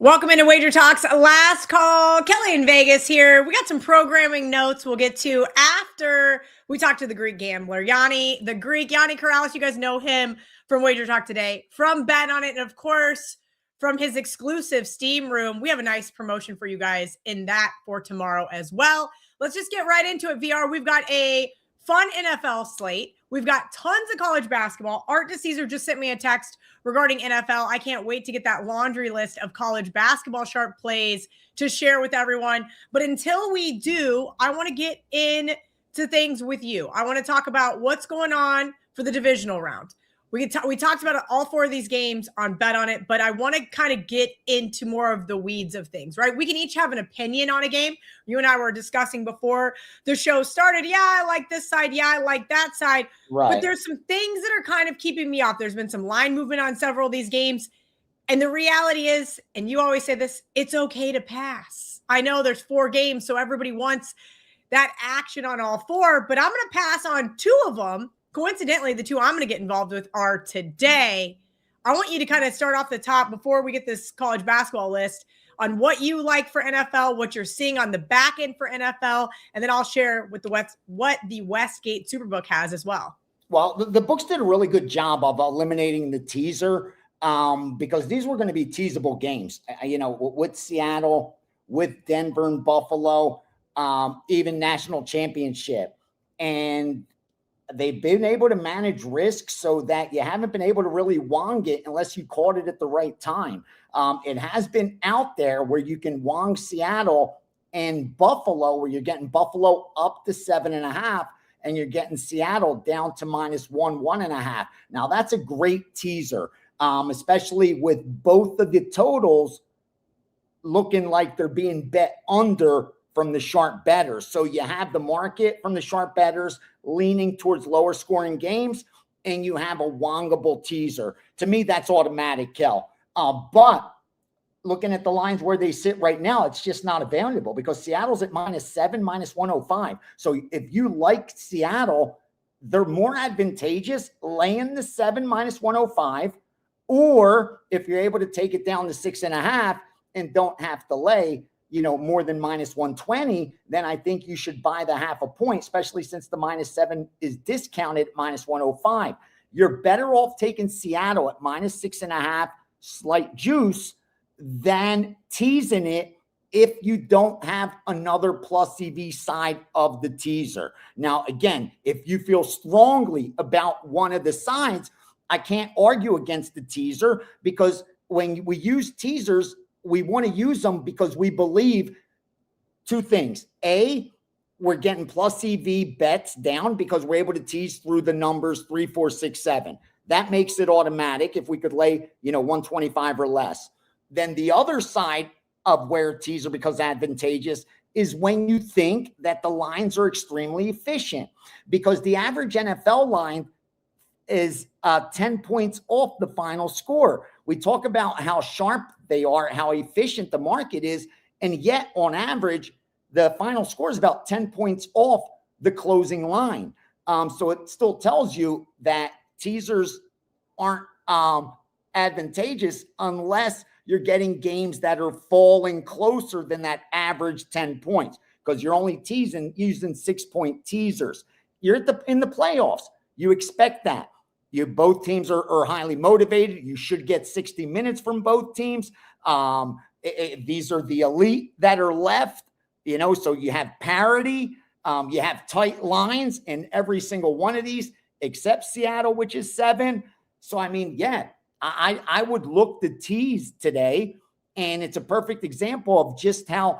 Welcome into Wager Talk's last call. Kelly in Vegas here. We got some programming notes we'll get to after we talk to the Greek gambler, Gianni the Greek. Gianni Corrales, you guys know him from Wager Talk today, from Bet On It, and of course, from his exclusive Steam room. We have a nice promotion for you guys in that for tomorrow as well. Let's just get right into it, VR. We've got a fun NFL slate. We've got tons of college basketball. Art DeCesar just sent me a text regarding NFL. I can't wait to get that laundry list of college basketball sharp plays to share with everyone. But until we do, I want to get into things with you. I want to talk about what's going on for the divisional round. We talked about all four of these games on Bet On It, but I want to kind of get into more of the weeds of things, right? We can each have an opinion on a game. You and I were discussing before the show started. Yeah, I like this side. Yeah, I like that side. Right. But there's some things that are kind of keeping me off. There's been some line movement on several of these games. And the reality is, and you always say this, it's okay to pass. I know there's 4 games, so everybody wants that action on all 4, but I'm going to pass on 2 of them. Coincidentally, the 2 I'm going to get involved with are today. I want you to kind of start off the top before we get this college basketball list on what you like for NFL, what you're seeing on the back end for NFL, and then I'll share with what the Westgate Superbook has as well. Well, the books did a really good job of eliminating the teaser because these were going to be teasable games, with Seattle, with Denver and Buffalo, even national championship. And they've been able to manage risk so that you haven't been able to really wong it unless you caught it at the right time. It has been out there where you can wong Seattle and Buffalo, where you're getting Buffalo up to 7.5 and you're getting Seattle down to -1, 1.5. Now that's a great teaser, especially with both of the totals looking like they're being bet under from the sharp bettors. So you have the market from the sharp bettors leaning towards lower scoring games, and you have a wongable teaser. To me, that's automatic, Kel. But looking at the lines where they sit right now, it's just not available because Seattle's at -7, -105. So if you like Seattle, they're more advantageous laying the 7 -105, or if you're able to take it down to 6.5 and don't have to lay, more than -120, then I think you should buy the 0.5 point, especially since the -7 is discounted at -105. You're better off taking Seattle at -6.5, slight juice, than teasing it if you don't have another plus EV side of the teaser. Now, again, if you feel strongly about one of the sides, I can't argue against the teaser because when we use teasers, we want to use them because we believe 2 things. A, we're getting plus EV bets down because we're able to tease through the numbers 3, 4, 6, 7. That makes it automatic if we could lay, 125 or less. Then the other side of where teaser becomes advantageous is when you think that the lines are extremely efficient, because the average NFL line is 10 points off the final score. We talk about how sharp they are, how efficient the market is, and yet on average, the final score is about 10 points off the closing line. So it still tells you that teasers aren't advantageous unless you're getting games that are falling closer than that average 10 points, because you're only using 6-point teasers. You're in the playoffs. You expect that. Both teams are highly motivated. You should get 60 minutes from both teams. These are the elite that are left, so you have parity. You have tight lines in every single one of these, except Seattle, which is 7. So, I would look to tease today, and it's a perfect example of just how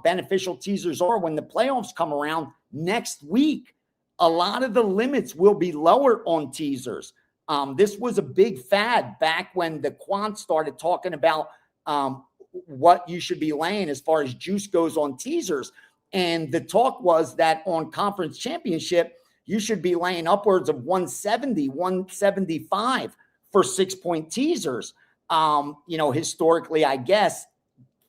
beneficial teasers are when the playoffs come around next week. A lot of the limits will be lower on teasers. This was a big fad back when the quants started talking about what you should be laying as far as juice goes on teasers. And the talk was that on conference championship, you should be laying upwards of 170, 175 for 6-point teasers. Historically, I guess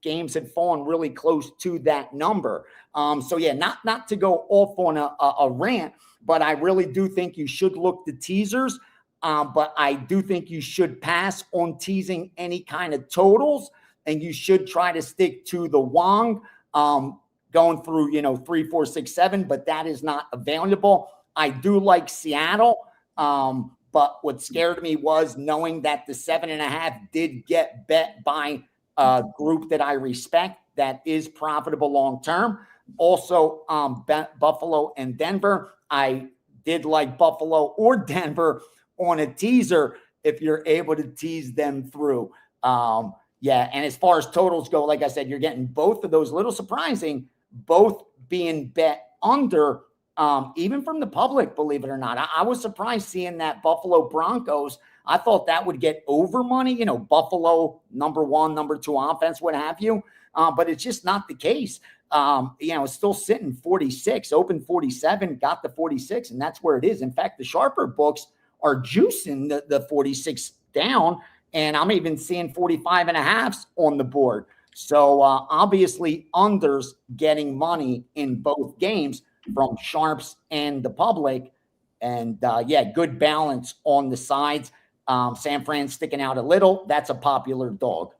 games have fallen really close to that number. Not to go off on a rant, but I really do think you should look to teasers. But I do think you should pass on teasing any kind of totals and you should try to stick to the Wong, going through, 3, 4, 6, 7, but that is not available. I do like Seattle. But what scared me was knowing that the 7.5 did get bet by a group that I respect that is profitable long-term. Also, Buffalo and Denver. I did like Buffalo or Denver on a teaser if you're able to tease them through. Yeah, and as far as totals go, like I said, you're getting both of those. A little surprising, both being bet under, even from the public, believe it or not. I was surprised seeing that Buffalo Broncos. I thought that would get over money, Buffalo, number 1, number 2 offense, what have you. But it's just not the case. It's still sitting 46, open 47, got the 46, and that's where it is. In fact, the sharper books are juicing the 46 down, and I'm even seeing 45.5s on the board. So obviously unders getting money in both games from sharps and the public. And good balance on the sides. San Fran sticking out a little. That's a popular dog.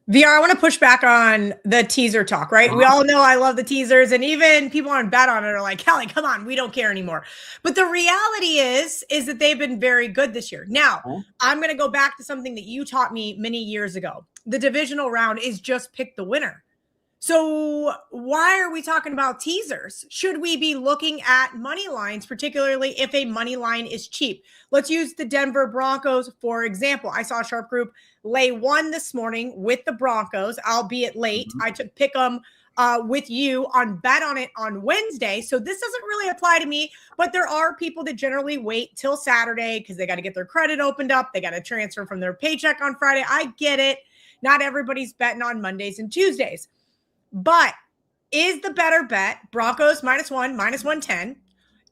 VR, I want to push back on the teaser talk, right? We all know I love the teasers, and even people on bet on it are like, Kelly, come on, we don't care anymore. But the reality is that they've been very good this year. Now, I'm going to go back to something that you taught me many years ago. The divisional round is just pick the winner. So why are we talking about teasers? Should we be looking at money lines, particularly if a money line is cheap? Let's use the Denver Broncos, for example. I saw a sharp group lay 1 this morning with the Broncos, albeit late. I took pick 'em with you on bet on it on Wednesday. So this doesn't really apply to me, but there are people that generally wait till Saturday because they got to get their credit opened up. They got to transfer from their paycheck on Friday. I get it. Not everybody's betting on Mondays and Tuesdays. But is the better bet Broncos -1, -110,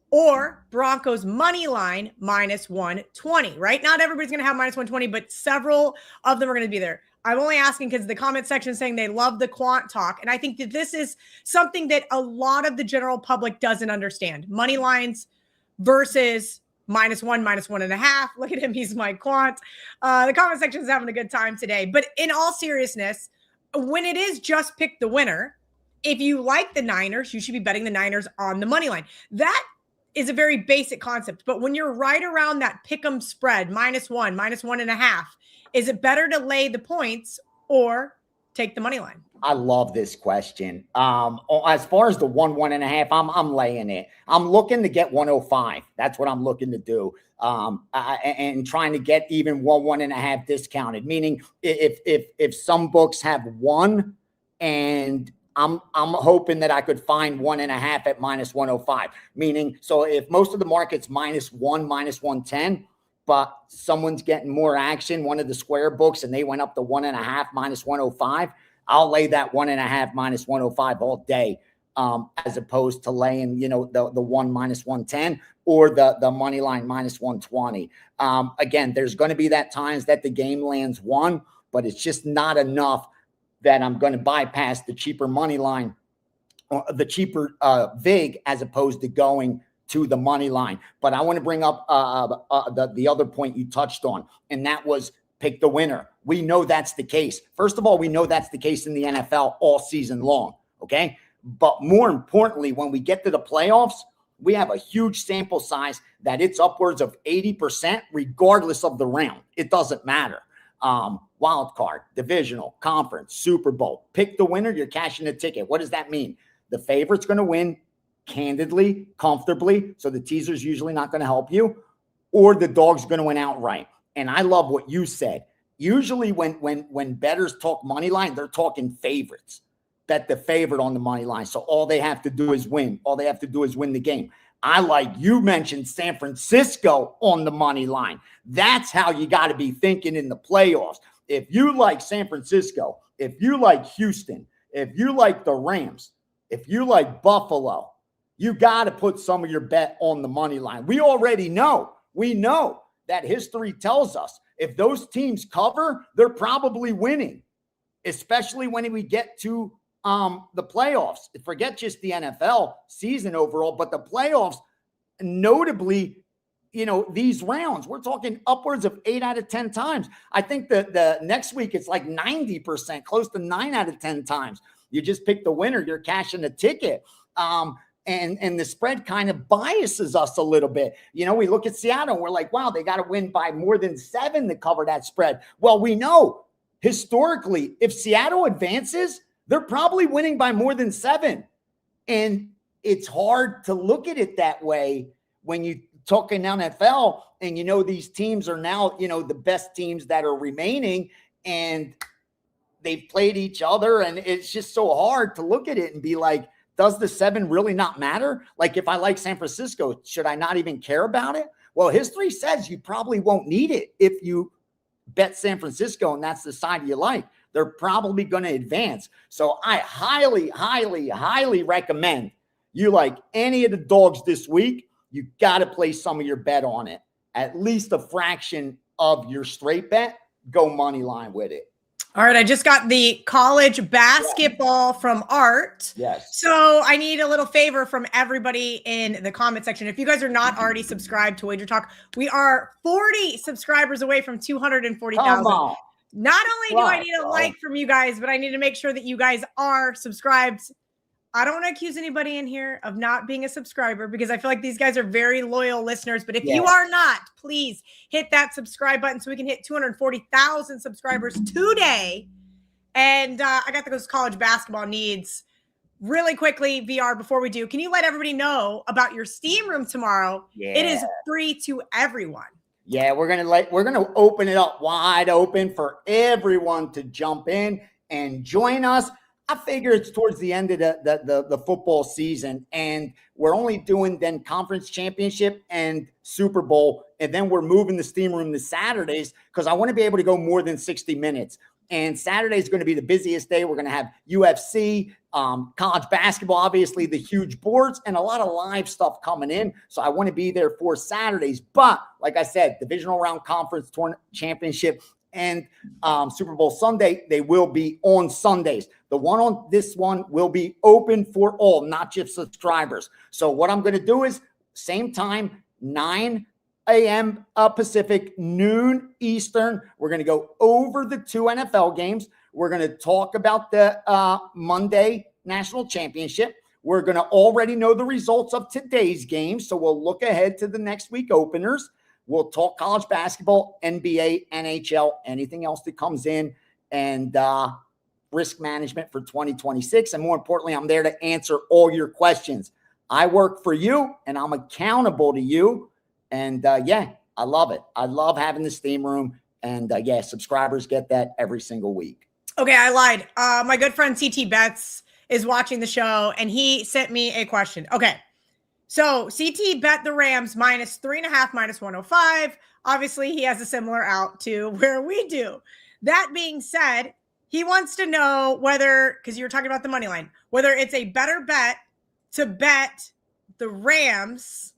or Broncos money line -120, right? Not everybody's going to have -120, but several of them are going to be there. I'm only asking because the comment section is saying they love the quant talk. And I think that this is something that a lot of the general public doesn't understand. Money lines versus -1, -1.5. Look at him. He's my quant. The comment section is having a good time today. But in all seriousness, when it is just pick the winner, if you like the Niners, you should be betting the Niners on the money line. That is a very basic concept. But when you're right around that pick 'em spread, -1, -1.5, is it better to lay the points or take the money line? I love this question. As far as the 1.5, I'm laying it. I'm looking to get 105. That's what I'm looking to do. And trying to get even 1.5 discounted. Meaning, if some books have 1, and I'm hoping that I could find 1.5 at -105. Meaning, so if most of the market's -1, -110. But someone's getting more action, one of the square books, and they went up to 1.5 -105. I'll lay that 1.5 -105 all day, as opposed to laying, the 1 -110 or the money line -120. Again, there's going to be that times that the game lands 1, but it's just not enough that I'm going to bypass the cheaper money line or the cheaper VIG as opposed to going to the money line. But I want to bring up the other point you touched on, and that was pick the winner. We know that's the case. First of all, we know that's the case in the NFL all season long, okay? But more importantly, when we get to the playoffs, we have a huge sample size that it's upwards of 80% regardless of the round. It doesn't matter. Wild card, divisional, conference, Super Bowl. Pick the winner, you're cashing a ticket. What does that mean? The favorite's going to win candidly, comfortably, so the teaser's usually not going to help you, or the dog's going to win outright. And I love what you said. Usually when bettors talk money line, they're talking favorites. Bet the favorite on the money line. So all they have to do is win. All they have to do is win the game. I like you mentioned San Francisco on the money line. That's how you got to be thinking in the playoffs. If you like San Francisco, if you like Houston, if you like the Rams, if you like Buffalo, you got to put some of your bet on the money line. We already know. We know that history tells us if those teams cover, they're probably winning, especially when we get to the playoffs. Forget just the NFL season overall, but the playoffs, notably, these rounds. We're talking upwards of 8 out of 10 times. I think the next week it's like 90%, close to 9 out of 10 times. You just pick the winner, you're cashing a ticket. And the spread kind of biases us a little bit. We look at Seattle and we're like, wow, they got to win by more than 7 to cover that spread. Well, we know historically, if Seattle advances, they're probably winning by more than 7. And it's hard to look at it that way when you talking NFL and these teams are now, the best teams that are remaining, and they've played each other, and it's just so hard to look at it and be like, does the 7 really not matter? Like, if I like San Francisco, should I not even care about it? Well, history says you probably won't need it if you bet San Francisco and that's the side you like. They're probably going to advance. So I highly, highly, highly recommend you like any of the dogs this week. You got to place some of your bet on it. At least a fraction of your straight bet. Go money line with it. All right, I just got the college basketball from Art. Yes. So I need a little favor from everybody in the comment section. If you guys are not already subscribed to WagerTalk, we are 40 subscribers away from 240,000. Not only do I need a like from you guys, but I need to make sure that you guys are subscribed. I don't want to accuse anybody in here of not being a subscriber because I feel like these guys are very loyal listeners. But if you are not, please hit that subscribe button so we can hit 240,000 subscribers today. And I got those college basketball needs really quickly, VR, before we do. Can you let everybody know about your Steam room tomorrow? Yeah. It is free to everyone. Yeah, we're gonna open it up wide open for everyone to jump in and join us. I figure it's towards the end of the football season, and we're only doing then conference championship and Super Bowl, and then we're moving the Steam room to Saturdays because I want to be able to go more than 60 minutes. And Saturday is going to be the busiest day. We're going to have UFC, college basketball, obviously the huge boards, and a lot of live stuff coming in. So I want to be there for Saturdays. But like I said, divisional round conference tournament championship and Super Bowl Sunday, they will be on Sundays. The one on this one will be open for all, not just subscribers. So what I'm going to do is same time, 9 a.m. Pacific, noon Eastern. We're going to go over the 2 NFL games. We're going to talk about the Monday National Championship. We're going to already know the results of today's game, so we'll look ahead to the next week openers. We'll talk college basketball, NBA, NHL, anything else that comes in, and risk management for 2026. And more importantly, I'm there to answer all your questions. I work for you, and I'm accountable to you. And I love it. I love having the Steam room. And subscribers get that every single week. Okay, I lied. My good friend CT Betts is watching the show, and he sent me a question. Okay, so CT bet the Rams minus 3.5, minus 105. Obviously, he has a similar out to where we do. That being said, he wants to know whether, because you were talking about the money line, whether it's a better bet to bet the Rams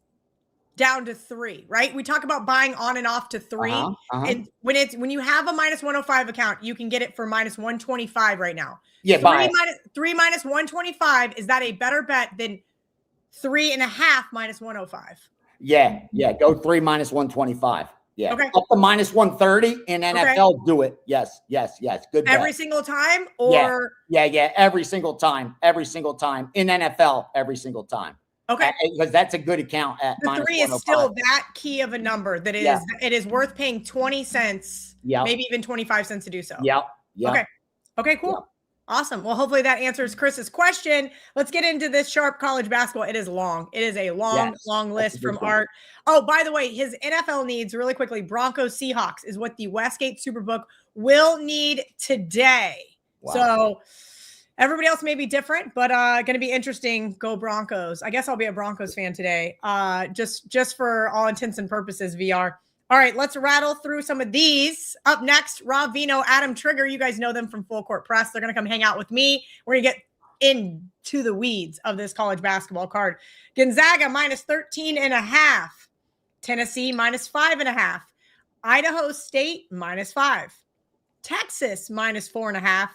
down to 3, right? We talk about buying on and off to 3. And when you have a minus 105 account, you can get it for minus 125 right now. Yeah, 3 minus 125. Is that a better bet than 3.5 minus 105? Yeah. Go 3 minus 125. Yeah. Okay. Up to minus 130 in NFL. Do it. Yes. Good bet. Every single time, or yeah. Every single time in NFL. Every single time. Okay. Because that's a good account at the 3 is still that key of a number that it is worth paying 20 cents, maybe even 25 cents to do so. Yeah. Okay, cool. Yep. Awesome. Well, hopefully that answers Chris's question. Let's get into this sharp college basketball. It is long. It is a long list from Art. Oh, by the way, his NFL needs really quickly. Broncos Seahawks is what the Westgate Superbook will need today. Wow. So everybody else may be different, but going to be interesting. Go Broncos. I guess I'll be a Broncos fan today. Just for all intents and purposes, VR. All right, let's rattle through some of these. Up next, Rob Veno, Adam Trigger. You guys know them from Full Court Press. They're going to come hang out with me. We're going to get into the weeds of this college basketball card. Gonzaga minus 13.5. Tennessee minus 5.5. Idaho State minus 5. Texas minus 4.5.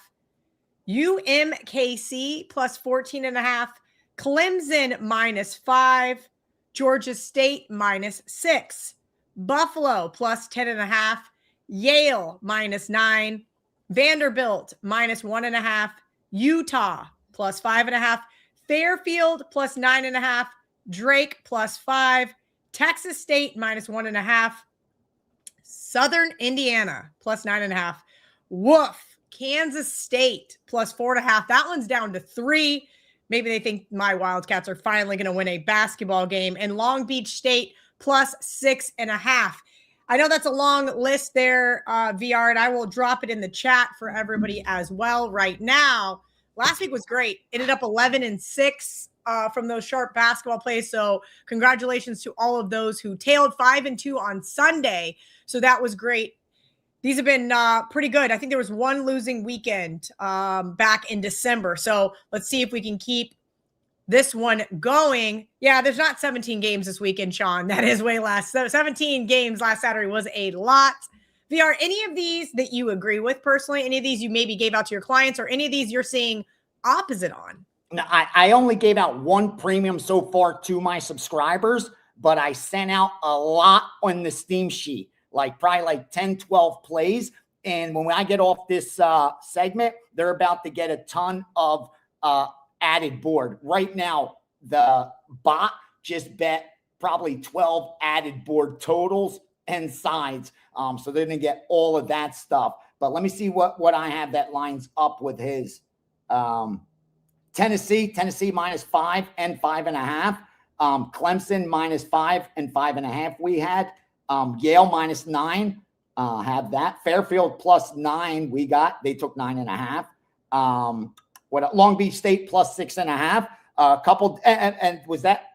UMKC plus 14.5. Clemson minus 5. Georgia State -6, Buffalo +10.5, Yale -9, Vanderbilt -1.5, Utah +5.5, Fairfield +9.5, Drake +5, Texas State -1.5, Southern Indiana +9.5. Woof. Kansas State +4.5. That one's down to 3. Maybe they think my Wildcats are finally going to win a basketball game. And Long Beach State +6.5. I know that's a long list there, VR, and I will drop it in the chat for everybody as well right now. Last week was great. Ended up 11-6 from those sharp basketball plays. So congratulations to all of those who tailed 5-2 on Sunday. So that was great. These have been pretty good. I think there was one losing weekend back in December. So let's see if we can keep this one going. Yeah, there's not 17 games this weekend, Sean. That is way less. So 17 games last Saturday was a lot. VR, any of these that you agree with personally? Any of these you maybe gave out to your clients, or any of these you're seeing opposite on? No, I only gave out one premium so far to my subscribers, but I sent out a lot on the Steam sheet, probably 10, 12 plays. And when I get off this segment, they're about to get a ton of added board. Right now, the bot just bet probably 12 added board totals and sides. So they're going to get all of that stuff. But let me see what I have that lines up with his. Tennessee -5 and 5.5. Clemson -5 and 5.5 we had. Yale -9. Have that. Fairfield +9 we got. They took 9.5. Long Beach State +6.5. Couple and was that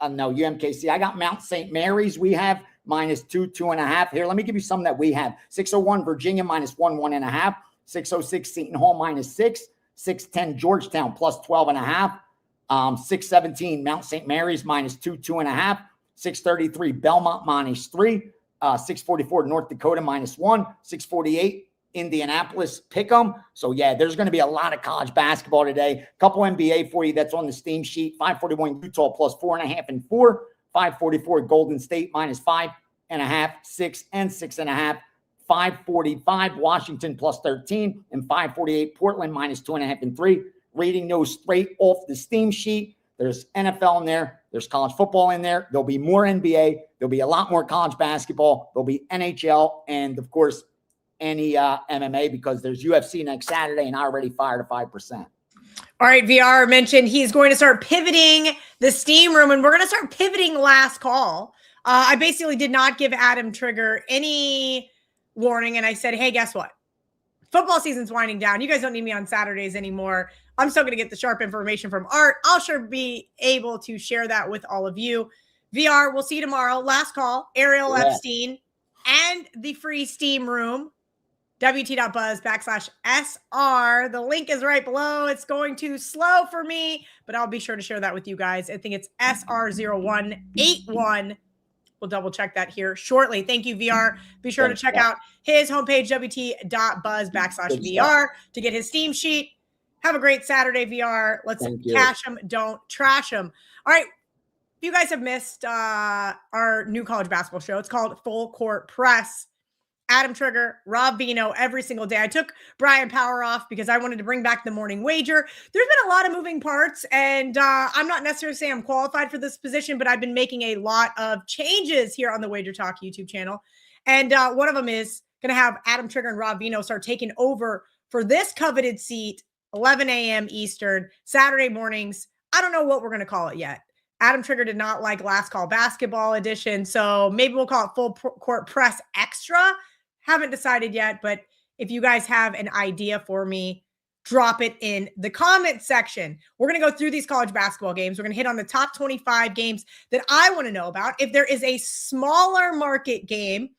no UMKC. I got Mount St. Mary's. We have -2, 2.5. Here, let me give you some that we have. 601 Virginia -1, 1.5. 606 Seton Hall -6. 610 Georgetown +12.5. 617 Mount St. Mary's -2, 2.5. 633 Belmont -3. 644 North Dakota -1. 648 Indianapolis Pick'em. So yeah, there's going to be a lot of college basketball today. Couple NBA for you that's on the Steam sheet. 541 Utah +4.5 and 4. 544 Golden State -5.5, 6 and 6.5. 545 Washington +13 and 548 Portland -2.5 and 3. Reading those straight off the Steam sheet. There's NFL in there. There's college football in there. There'll be more NBA. There'll be a lot more college basketball. There'll be NHL and, of course, any MMA, because there's UFC next Saturday, and I already fired a 5%. All right, VR mentioned he's going to start pivoting the Steam room, and we're going to start pivoting last call. I basically did not give Adam Trigger any warning, and I said, hey, guess what? Football season's winding down. You guys don't need me on Saturdays anymore. I'm still going to get the sharp information from Art. I'll sure be able to share that with all of you. VR, we'll see you tomorrow. Last call, Ariel Epstein and the free Steam room, wt.buzz/SR. The link is right below. It's going too slow for me, but I'll be sure to share that with you guys. I think it's SR0181. We'll double check that here shortly. Thank you, VR. Be sure to check out his homepage, wt.buzz/VR, to get his Steam sheet. Have a great Saturday, VR. Let's cash them, don't trash them. All right. If you guys have missed our new college basketball show, it's called Full Court Press. Adam Trigger, Rob Veno every single day. I took Brian Power off because I wanted to bring back the morning wager. There's been a lot of moving parts, and I'm not necessarily saying I'm qualified for this position, but I've been making a lot of changes here on the WagerTalk YouTube channel. And one of them is going to have Adam Trigger and Rob Veno start taking over for this coveted seat, 11 a.m. Eastern, Saturday mornings. I don't know what we're going to call it yet. Adam Trigger did not like Last Call Basketball Edition, so maybe we'll call it Full Court Press Extra. Haven't decided yet, but if you guys have an idea for me, drop it in the comment section. We're going to go through these college basketball games. We're going to hit on the top 25 games that I want to know about. If there is a smaller market game,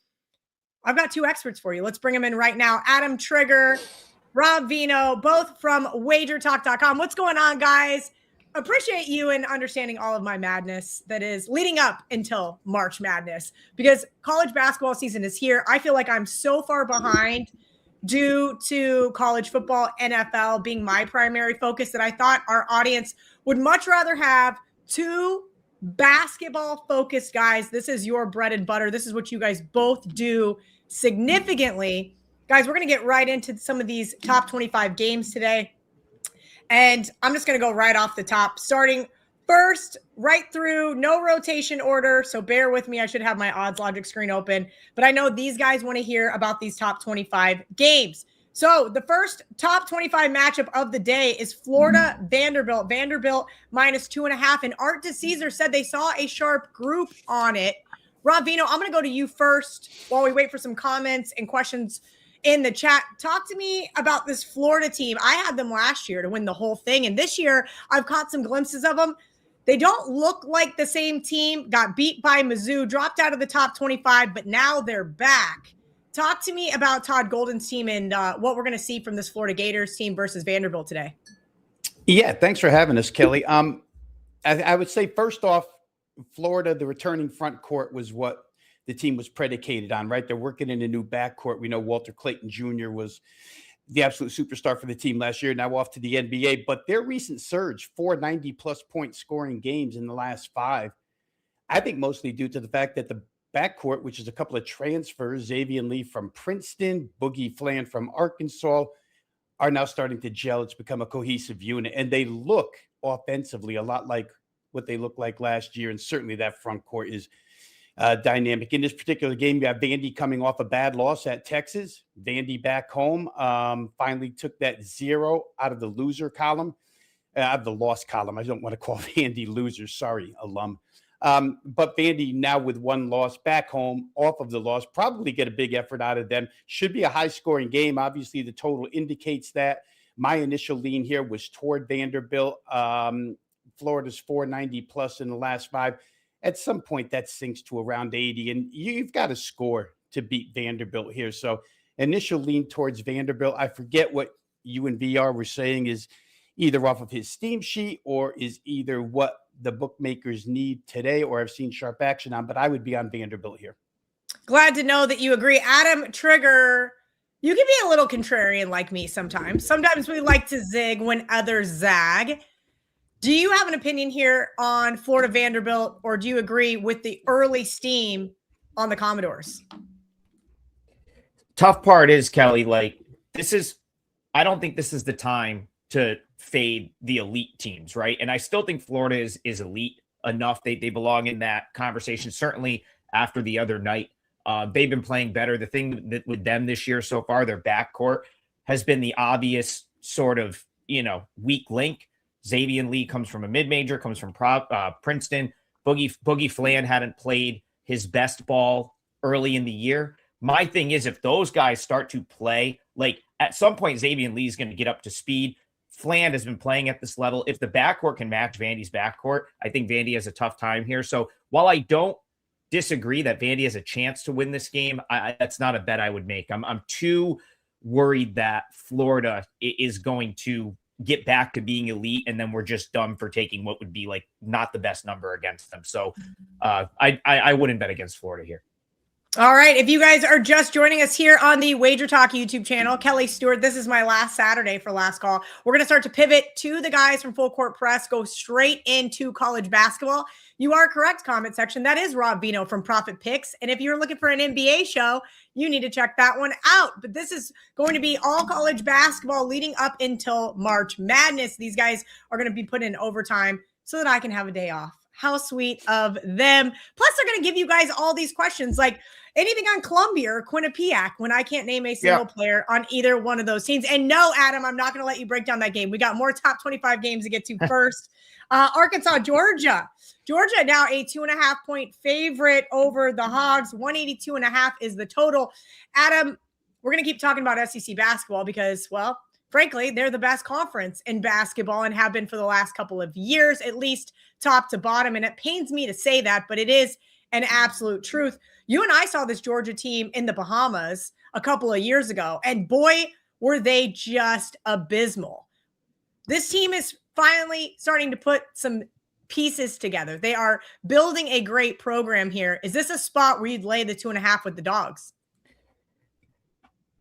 I've got two experts for you. Let's bring them in right now. Adam Trigger, Rob Veno, both from WagerTalk.com. What's going on, guys? Appreciate you and understanding all of my madness that is leading up until March Madness, because college basketball season is here. I feel like I'm so far behind due to college football, NFL being my primary focus, that I thought our audience would much rather have two basketball focused guys. This is your bread and butter. This is what you guys both do significantly. Guys, we're going to get right into some of these top 25 games today. And I'm just going to go right off the top, starting first, right through, no rotation order. So bear with me. I should have my odds logic screen open, but I know these guys want to hear about these top 25 games. So the first top 25 matchup of the day is Florida Vanderbilt. Vanderbilt -2.5. And Art DeCesar said they saw a sharp group on it. Rob Veno, I'm going to go to you first while we wait for some comments and questions in the chat. Talk to me about this Florida team. I had them last year to win the whole thing. And this year I've caught some glimpses of them. They don't look like the same team. Got beat by Mizzou, dropped out of the top 25, but now they're back. Talk to me about Todd Golden's team and what we're going to see from this Florida Gators team versus Vanderbilt today. Yeah, thanks for having us, Kelly. I would say first off, Florida, the returning front court was what the team was predicated on, right? They're working in a new backcourt. We know Walter Clayton Jr. was the absolute superstar for the team last year, now off to the NBA. But their recent surge, 490-plus point scoring games in the last 5, I think mostly due to the fact that the backcourt, which is a couple of transfers, Xavier Lee from Princeton, Boogie Flan from Arkansas, are now starting to gel. It's become a cohesive unit, and they look offensively a lot like what they looked like last year, and certainly that front court is dynamic. In this particular game, you have Vandy coming off a bad loss at Texas. Vandy back home, finally took that 0 out of the loser column, out of the loss column. I don't want to call Vandy losers. Sorry, alum. But Vandy now with 1 loss back home off of the loss, probably get a big effort out of them. Should be a high-scoring game. Obviously, the total indicates that. My initial lean here was toward Vanderbilt. Florida's 490-plus in the last 5. At some point, that sinks to around 80, and you've got to score to beat Vanderbilt here. So initial lean towards Vanderbilt. I forget what you and VR were saying is either off of his Steam sheet or is either what the bookmakers need today or I've seen sharp action on, but I would be on Vanderbilt here. Glad to know that you agree. Adam, Trigger, you can be a little contrarian like me sometimes. Sometimes we like to zig when others zag. Do you have an opinion here on Florida Vanderbilt, or do you agree with the early steam on the Commodores? Tough part is, Kelly, I don't think this is the time to fade the elite teams, right? And I still think Florida is elite enough. They belong in that conversation, certainly after the other night. They've been playing better. The thing that with them this year so far, their backcourt has been the obvious sort of, weak link. Xavier Lee comes from a mid-major, comes from Princeton. Boogie Flan hadn't played his best ball early in the year. My thing is, if those guys start to play, at some point, Xavier Lee is going to get up to speed. Flan has been playing at this level. If the backcourt can match Vandy's backcourt, I think Vandy has a tough time here. So while I don't disagree that Vandy has a chance to win this game, that's not a bet I would make. I'm too worried that Florida is going to get back to being elite, and then we're just done for taking what would be not the best number against them. So I wouldn't bet against Florida here. All right. If you guys are just joining us here on the WagerTalk YouTube channel, Kelly Stewart, this is my last Saturday for Last Call. We're going to start to pivot to the guys from Full Court Press, go straight into college basketball. You are correct, comment section. That is Rob Veno from Profit Picks. And if you're looking for an NBA show, you need to check that one out. But this is going to be all college basketball leading up until March Madness. These guys are going to be put in overtime so that I can have a day off. How sweet of them. Plus, they're going to give you guys all these questions like anything on Columbia or Quinnipiac when I can't name a single player on either one of those teams. And no, Adam, I'm not going to let you break down that game. We got more top 25 games to get to first. Arkansas, Georgia. Georgia now a 2.5-point favorite over the Hogs. 182.5 is the total. Adam, we're going to keep talking about SEC basketball because, well, frankly, they're the best conference in basketball and have been for the last couple of years, at least top to bottom. And it pains me to say that, but it is an absolute truth. You and I saw this Georgia team in the Bahamas a couple of years ago, and boy, were they just abysmal. This team is finally starting to put some pieces together. They are building a great program here. Is this a spot where you'd lay the 2.5 with the Dogs?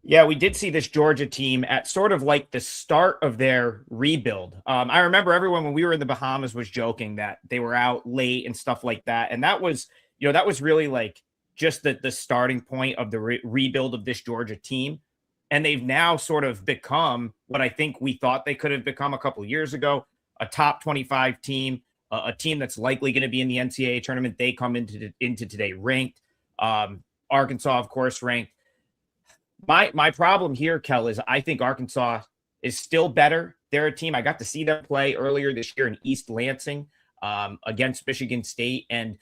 Yeah, we did see this Georgia team at sort of like the start of their rebuild. I remember everyone when we were in the Bahamas was joking that they were out late and stuff like that. And that was, that was really like just the starting point of the rebuild of this Georgia team. And they've now sort of become what I think we thought they could have become a couple of years ago, a top 25 team, a team that's likely going to be in the NCAA tournament. They come into today ranked. Arkansas, of course, ranked. My problem here, Kel, is I think Arkansas is still better. They're a team. I got to see them play earlier this year in East Lansing against Michigan State. And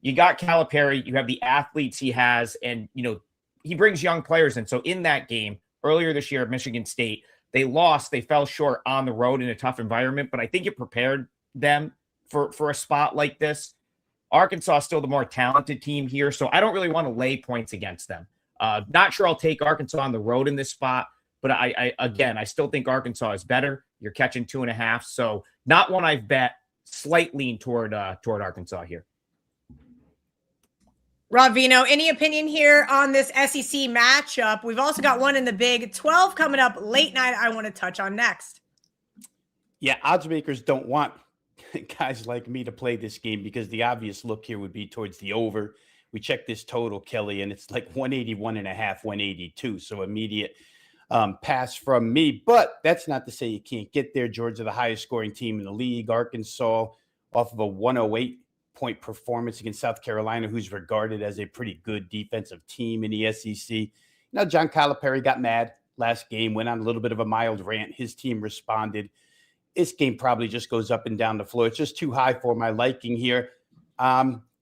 you got Calipari, you have the athletes he has, and, he brings young players in. So in that game earlier this year at Michigan State, they lost. They fell short on the road in a tough environment, but I think it prepared them for a spot like this. Arkansas is still the more talented team here, so I don't really want to lay points against them. Not sure I'll take Arkansas on the road in this spot, but I still think Arkansas is better. You're catching 2.5, so not one I've bet. Slight lean toward Arkansas here. Rob Veno, any opinion here on this SEC matchup? We've also got one in the Big 12 coming up late night I want to touch on next. Yeah, odds makers don't want guys like me to play this game because the obvious look here would be towards the over. We checked this total, Kelly, and it's like 181.5, 182. So immediate pass from me. But that's not to say you can't get there. Georgia, the highest scoring team in the league. Arkansas off of a 108-point performance against South Carolina, who's regarded as a pretty good defensive team in the SEC. Now, John Calipari got mad last game, went on a little bit of a mild rant. His team responded. This game probably just goes up and down the floor. It's just too high for my liking here.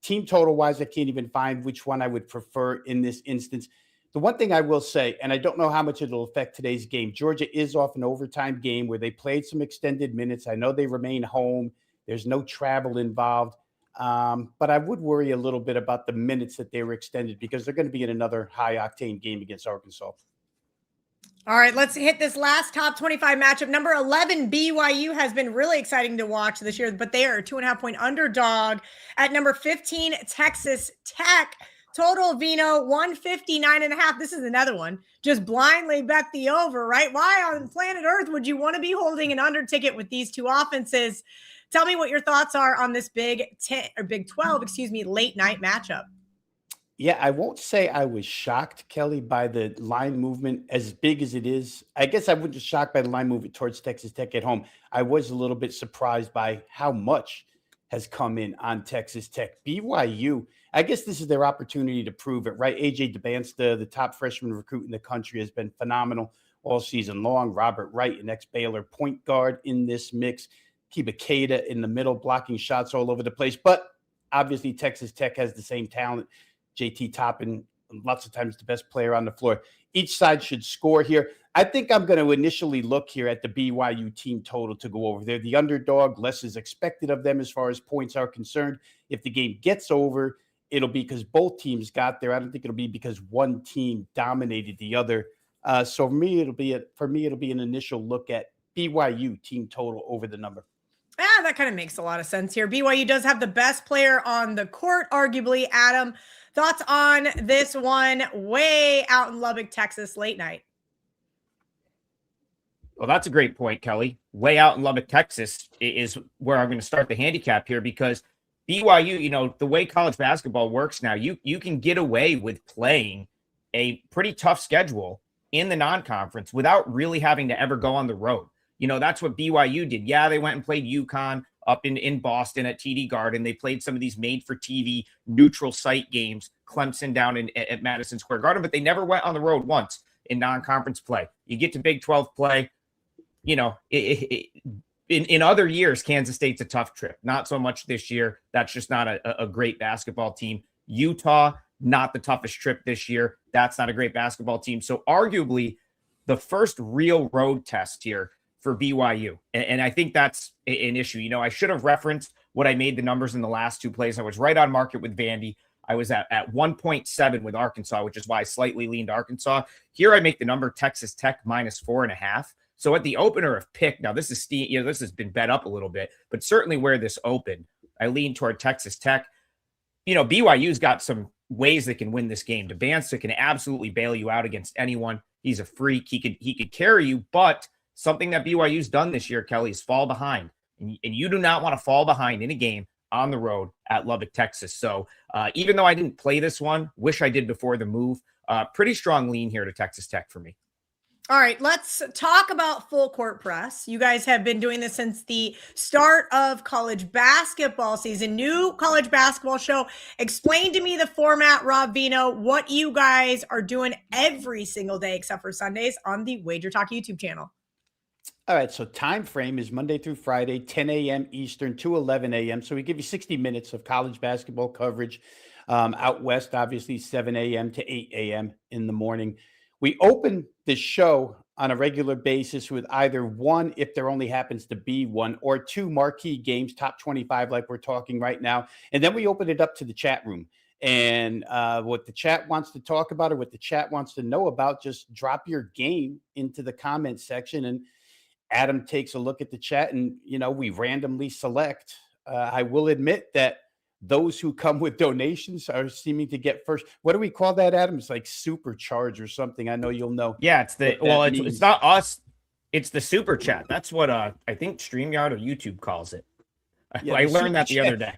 Team total-wise, I can't even find which one I would prefer in this instance. The one thing I will say, and I don't know how much it'll affect today's game, Georgia is off an overtime game where they played some extended minutes. I know they remain home. There's no travel involved. But I would worry a little bit about the minutes that they were extended because they're going to be in another high-octane game against Arkansas. All right, let's hit this last top 25 matchup. Number 11, BYU has been really exciting to watch this year, but they are a 2.5-point underdog. At number 15, Texas Tech. Total Veno, 159.5. This is another one. Just blindly bet the over, right? Why on planet Earth would you want to be holding an under ticket with these two offenses? Tell me what your thoughts are on this Big 12, late night matchup. Yeah, I won't say I was shocked, Kelly, by the line movement as big as it is. I guess I wasn't shocked by the line movement towards Texas Tech at home. I was a little bit surprised by how much has come in on Texas Tech. BYU, I guess this is their opportunity to prove it, right? AJ DeBansta, the top freshman recruit in the country, has been phenomenal all season long. Robert Wright, an ex-Baylor point guard in this mix. Kiba Keita in the middle, blocking shots all over the place. But obviously Texas Tech has the same talent. JT Toppin, lots of times the best player on the floor. Each side should score here. I think I'm going to initially look here at the BYU team total to go over. They're the underdog. Less is expected of them as far as points are concerned. If the game gets over, it'll be because both teams got there. I don't think it'll be because one team dominated the other. So for me, it'll be an initial look at BYU team total over the number. That kind of makes a lot of sense here. BYU does have the best player on the court, arguably. Adam, thoughts on this one way out in Lubbock, Texas, late night? Well, that's a great point, Kelly. Way out in Lubbock, Texas is where I'm going to start the handicap here because BYU, the way college basketball works now, you can get away with playing a pretty tough schedule in the non-conference without really having to ever go on the road. That's what BYU did. Yeah, they went and played UConn up in Boston at TD Garden. They played some of these made-for-TV neutral site games, Clemson down at Madison Square Garden, but they never went on the road once in non-conference play. You get to Big 12 play, in other years, Kansas State's a tough trip. Not so much this year. That's just not a great basketball team. Utah, not the toughest trip this year. That's not a great basketball team. So arguably the first real road test here for BYU. And I think that's an issue. I should have referenced what I made the numbers in the last two plays. I was right on market with Vandy. I was at 1.7 with Arkansas, which is why I slightly leaned Arkansas. Here I make the number Texas Tech -4.5. So at the opener of pick, now this is this has been bet up a little bit, but certainly where this opened, I lean toward Texas Tech. BYU's got some ways they can win this game. DeBansta can absolutely bail you out against anyone. He's a freak. He could carry you, but something that BYU's done this year, Kelly, is fall behind. And you do not want to fall behind in a game on the road at Lubbock, Texas. So even though I didn't play this one, wish I did before the move, pretty strong lean here to Texas Tech for me. All right, let's talk about full court press. You guys have been doing this since the start of college basketball season. New college basketball show. Explain to me the format, Rob Veno, what you guys are doing every single day except for Sundays on the WagerTalk YouTube channel. All right, so time frame is Monday through Friday, 10 a.m. Eastern to 11 a.m. So we give you 60 minutes of college basketball coverage. Out west, obviously, 7 a.m. to 8 a.m. in the morning. We open the show on a regular basis with either one, if there only happens to be one, or two marquee games, top 25 like we're talking right now. And then we open it up to the chat room. And what the chat wants to talk about or what the chat wants to know about, just drop your game into the comment section. And Adam takes a look at the chat and, we randomly select. I will admit that those who come with donations are seeming to get first. What do we call that, Adam? It's like supercharge or something. I know you'll know. Yeah, it's not us. It's the super chat. That's what I think StreamYard or YouTube calls it. Yeah, I learned that the other day.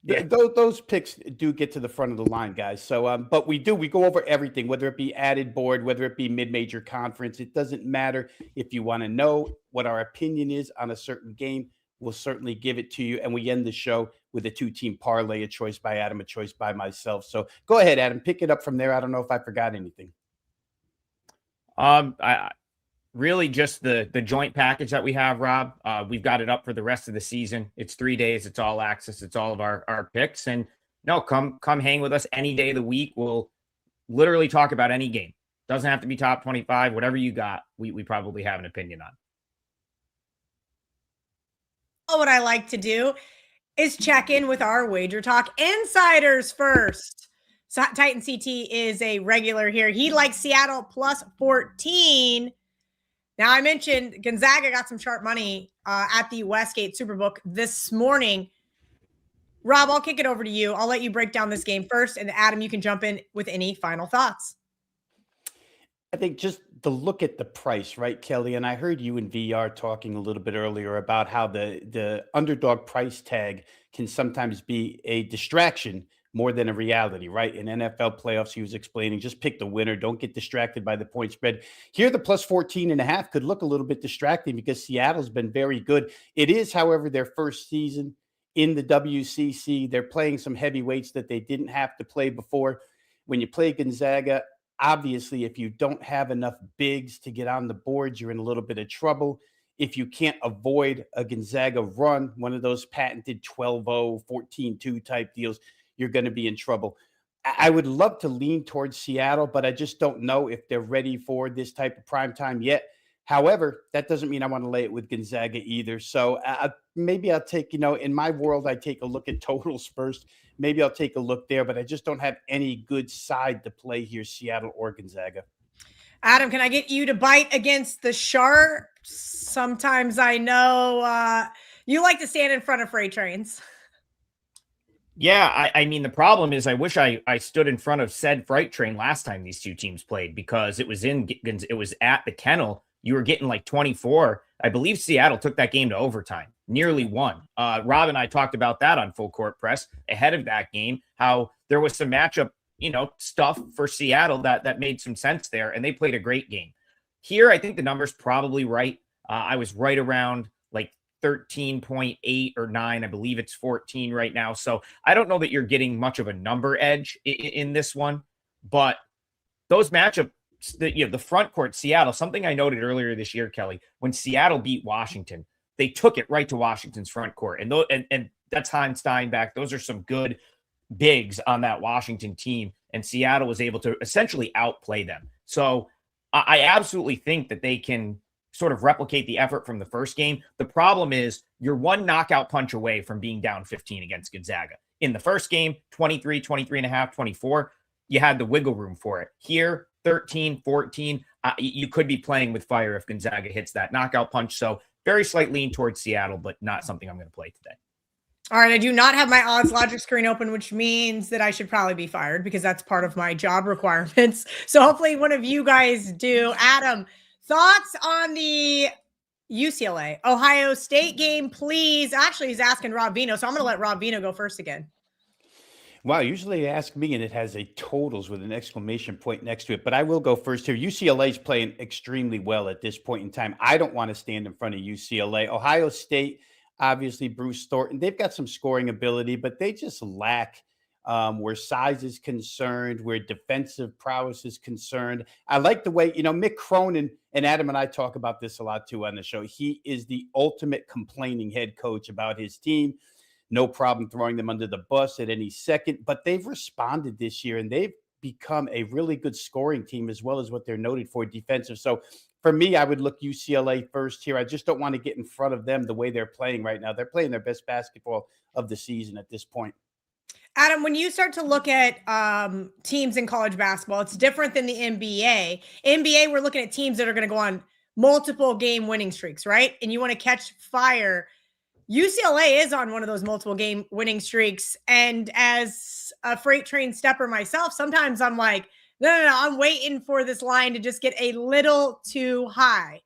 Yeah. Those picks do get to the front of the line, guys. So, but we go over everything, whether it be added board, whether it be mid-major conference. It doesn't matter. If you want to know what our opinion is on a certain game, we'll certainly give it to you. And we end the show with a two-team parlay, a choice by Adam, a choice by myself. So go ahead, Adam, pick it up from there. I don't know if I forgot anything. I really just the joint package that we have, Rob. We've got it up for the rest of the season. It's 3 days. It's all access. It's all of our picks. And no, come hang with us any day of the week. We'll literally talk about any game. Doesn't have to be top 25. Whatever you got, we probably have an opinion on. What I like to do is check in with our WagerTalk insiders first. So Titan CT is a regular here. He likes Seattle plus 14. Now, I mentioned Gonzaga got some sharp money at the Westgate Superbook this morning. Rob, I'll kick it over to you. I'll let you break down this game first, and Adam, you can jump in with any final thoughts. I think just to look at the price, right, Kelly? And I heard you and VR talking a little bit earlier about how the underdog price tag can sometimes be a distraction more than a reality, right? In NFL playoffs, he was explaining, just pick the winner. Don't get distracted by the point spread. Here, the plus 14.5 could look a little bit distracting because Seattle's been very good. It is, however, their first season in the WCC. They're playing some heavyweights that they didn't have to play before. When you play Gonzaga, obviously, if you don't have enough bigs to get on the boards, you're in a little bit of trouble. If you can't avoid a Gonzaga run, one of those patented 12-0, 14-2 type deals, you're going to be in trouble. I would love to lean towards Seattle, but I just don't know if they're ready for this type of prime time yet. However, that doesn't mean I want to lay it with Gonzaga either. So maybe I'll take, in my world, I take a look at totals first. Maybe I'll take a look there, but I just don't have any good side to play here, Seattle or Gonzaga. Adam, can I get you to bite against the sharps? Sometimes I know you like to stand in front of freight trains. Yeah, I mean, the problem is I wish I stood in front of said freight train last time these two teams played because it was at the Kennel. You were getting like 24. I believe Seattle took that game to overtime, nearly won. Rob and I talked about that on Full Court Press ahead of that game, how there was some matchup, stuff for Seattle that made some sense there, and they played a great game. Here, I think the number's probably right. I was right around like 13.8 or 9. I believe it's 14 right now. So I don't know that you're getting much of a number edge in this one, but those matchups, the front court, Seattle, something I noted earlier this year, Kelly, when Seattle beat Washington, they took it right to Washington's front court. And that's Heinz Steinbach. Those are some good bigs on that Washington team. And Seattle was able to essentially outplay them. So I absolutely think that they can sort of replicate the effort from the first game. The problem is you're one knockout punch away from being down 15 against Gonzaga. In the first game, 23, 23.5, 24, you had the wiggle room for it. Here, 13, 14, you could be playing with fire if Gonzaga hits that knockout punch. So very slight lean towards Seattle, but not something I'm going to play today. All right, I do not have my odds logic screen open, which means that I should probably be fired because that's part of my job requirements. So hopefully one of you guys do. Adam, thoughts on the UCLA Ohio State game, please? Actually, he's asking Rob Veno, so I'm going to let Rob Veno go first again. Wow, usually they ask me and it has a totals with an exclamation point next to it, but I will go first here. UCLA is playing extremely well at this point in time. I don't want to stand in front of UCLA. Ohio State, obviously Bruce Thornton, they've got some scoring ability, but they just lack where size is concerned, where defensive prowess is concerned. I like the way, Mick Cronin, and Adam and I talk about this a lot too on the show. He is the ultimate complaining head coach about his team. No problem throwing them under the bus at any second, but they've responded this year and they've become a really good scoring team as well as what they're noted for defensive. So for me, I would look UCLA first here. I just don't want to get in front of them the way they're playing right now. They're playing their best basketball of the season at this point. Adam, when you start to look at teams in college basketball, it's different than the NBA. NBA, we're looking at teams that are going to go on multiple game winning streaks, right? And you want to catch fire. UCLA is on one of those multiple game winning streaks. And as a freight train stepper myself, sometimes I'm like, no, I'm waiting for this line to just get a little too high.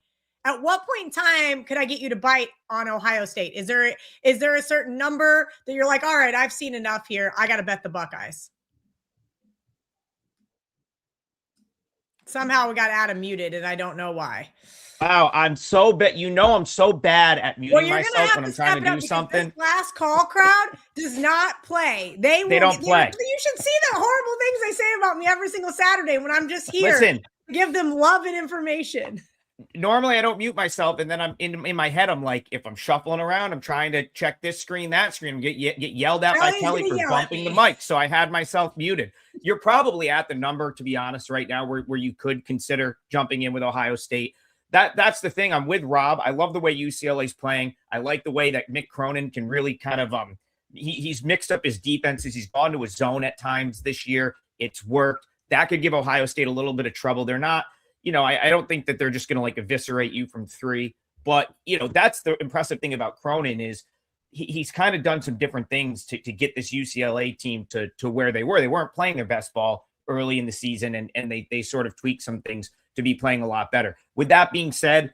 At what point in time could I get you to bite on Ohio State? Is there a certain number that you're like, all right, I've seen enough here. I got to bet the Buckeyes. Somehow we got Adam muted and I don't know why. Wow, I'm so bad. I'm so bad at muting myself when I'm trying to do something. This last call crowd does not play. They don't play. You should see the horrible things they say about me every single Saturday when I'm just here to give them love and information. Normally I don't mute myself, and then I'm in my head. I'm like, if I'm shuffling around, I'm trying to check this screen, that screen, and get yelled at by Kelly for bumping the mic. So I had myself muted. You're probably at the number, to be honest, right now, where you could consider jumping in with Ohio State. That's the thing. I'm with Rob. I love the way UCLA's playing. I like the way that Mick Cronin can really kind of he's mixed up his defenses. He's gone to his zone at times this year. It's worked. That could give Ohio State a little bit of trouble. They're not, I don't think that they're just going to like eviscerate you from three. But that's the impressive thing about Cronin is he's kind of done some different things to get this UCLA team to where they were. They weren't playing their best ball early in the season, and they sort of tweaked some things to be playing a lot better. With that being said,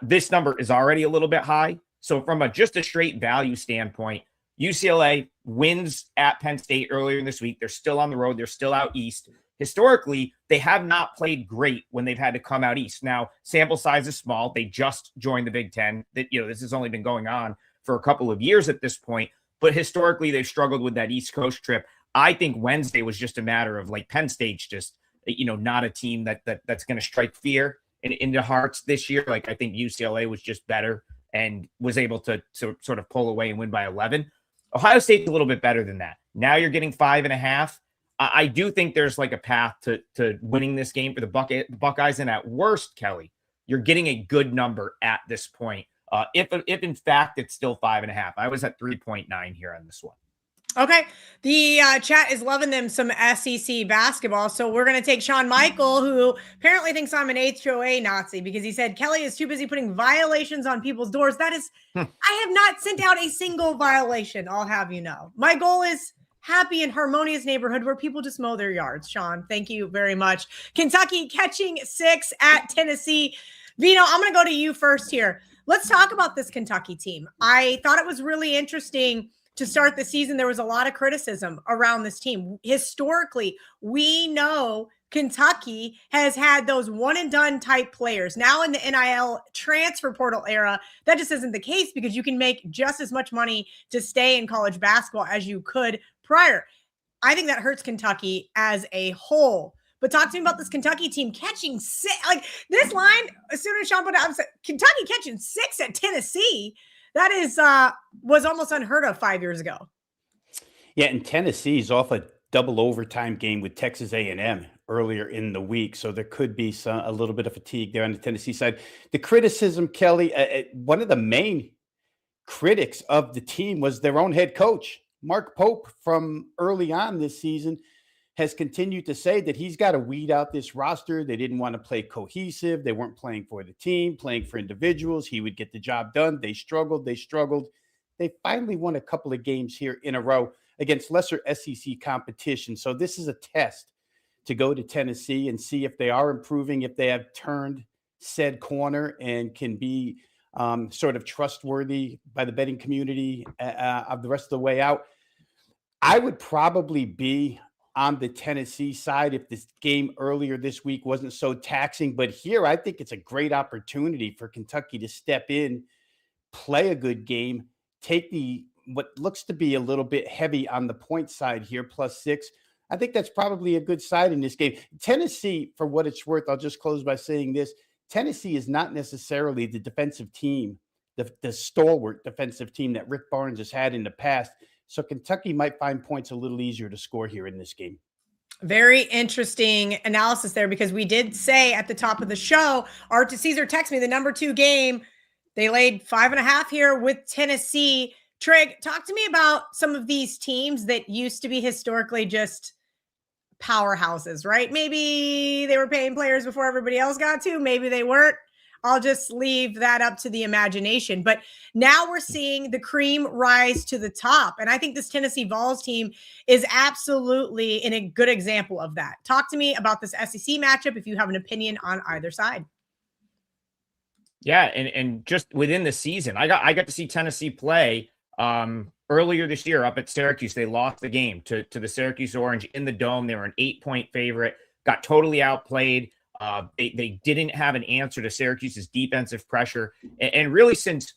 this number is already a little bit high. So from just a straight value standpoint, UCLA wins at Penn State earlier this week. They're still on the road. They're still out east. Historically, they have not played great when they've had to come out east. Now, sample size is small. They just joined the Big Ten. This has only been going on for a couple of years at this point. But historically, they've struggled with that East Coast trip. I think Wednesday was just a matter of like Penn State's just not a team that's going to strike fear into hearts this year. Like I think UCLA was just better and was able to sort of pull away and win by 11. Ohio State's a little bit better than that. Now you're getting 5.5. I do think there's like a path to winning this game for the Buckeyes. And at worst, Kelly, you're getting a good number at this point. If in fact it's still 5.5. I was at 3.9 here on this one. Okay. The chat is loving them some SEC basketball. So we're going to take Sean Michael, who apparently thinks I'm an HOA Nazi because he said Kelly is too busy putting violations on people's doors. That is, I have not sent out a single violation. I'll have you know. My goal is happy and harmonious neighborhood where people just mow their yards. Sean, thank you very much. Kentucky catching 6 at Tennessee. Veno, I'm going to go to you first here. Let's talk about this Kentucky team. I thought it was really interesting to start the season. There was a lot of criticism around this team. Historically, we know Kentucky has had those one and done type players. Now in the NIL transfer portal era, that just isn't the case because you can make just as much money to stay in college basketball as you could prior. I think that hurts Kentucky as a whole. But talk to me about this Kentucky team catching 6. Like this line, as soon as Sean put it out, Kentucky catching 6 at Tennessee. That is was almost unheard of 5 years ago. Yeah, and Tennessee's off a double overtime game with Texas A&M earlier in the week, so there could be a little bit of fatigue there on the Tennessee side. The criticism, Kelly, one of the main critics of the team was their own head coach, Mark Pope, from early on this season. Has continued to say that he's got to weed out this roster. They didn't want to play cohesive. They weren't playing for the team, playing for individuals. He would get the job done. They struggled. They they finally won a couple of games here in a row against lesser SEC competition. So this is a test to go to Tennessee and see if they are improving, if they have turned said corner and can be sort of trustworthy by the betting community of the rest of the way out. I would probably be on the Tennessee side if this game earlier this week wasn't so taxing. But here, I think it's a great opportunity for Kentucky to step in, play a good game, take what looks to be a little bit heavy on the point side here, +6. I think that's probably a good side in this game. Tennessee, for what it's worth, I'll just close by saying this. Tennessee is not necessarily the defensive team, the stalwart defensive team that Rick Barnes has had in the past. So Kentucky might find points a little easier to score here in this game. Very interesting analysis there, because we did say at the top of the show, Art Caesar texted me the number 2 game. They laid 5.5 here with Tennessee. Trig, talk to me about some of these teams that used to be historically just powerhouses, right? Maybe they were paying players before everybody else got to. Maybe they weren't. I'll just leave that up to the imagination. But now we're seeing the cream rise to the top. And I think this Tennessee Vols team is absolutely in a good example of that. Talk to me about this SEC matchup if you have an opinion on either side. Yeah, and just within the season, I got to see Tennessee play earlier this year up at Syracuse. They lost the game to the Syracuse Orange in the Dome. They were an 8-point favorite, got totally outplayed. They didn't have an answer to Syracuse's defensive pressure. And really, since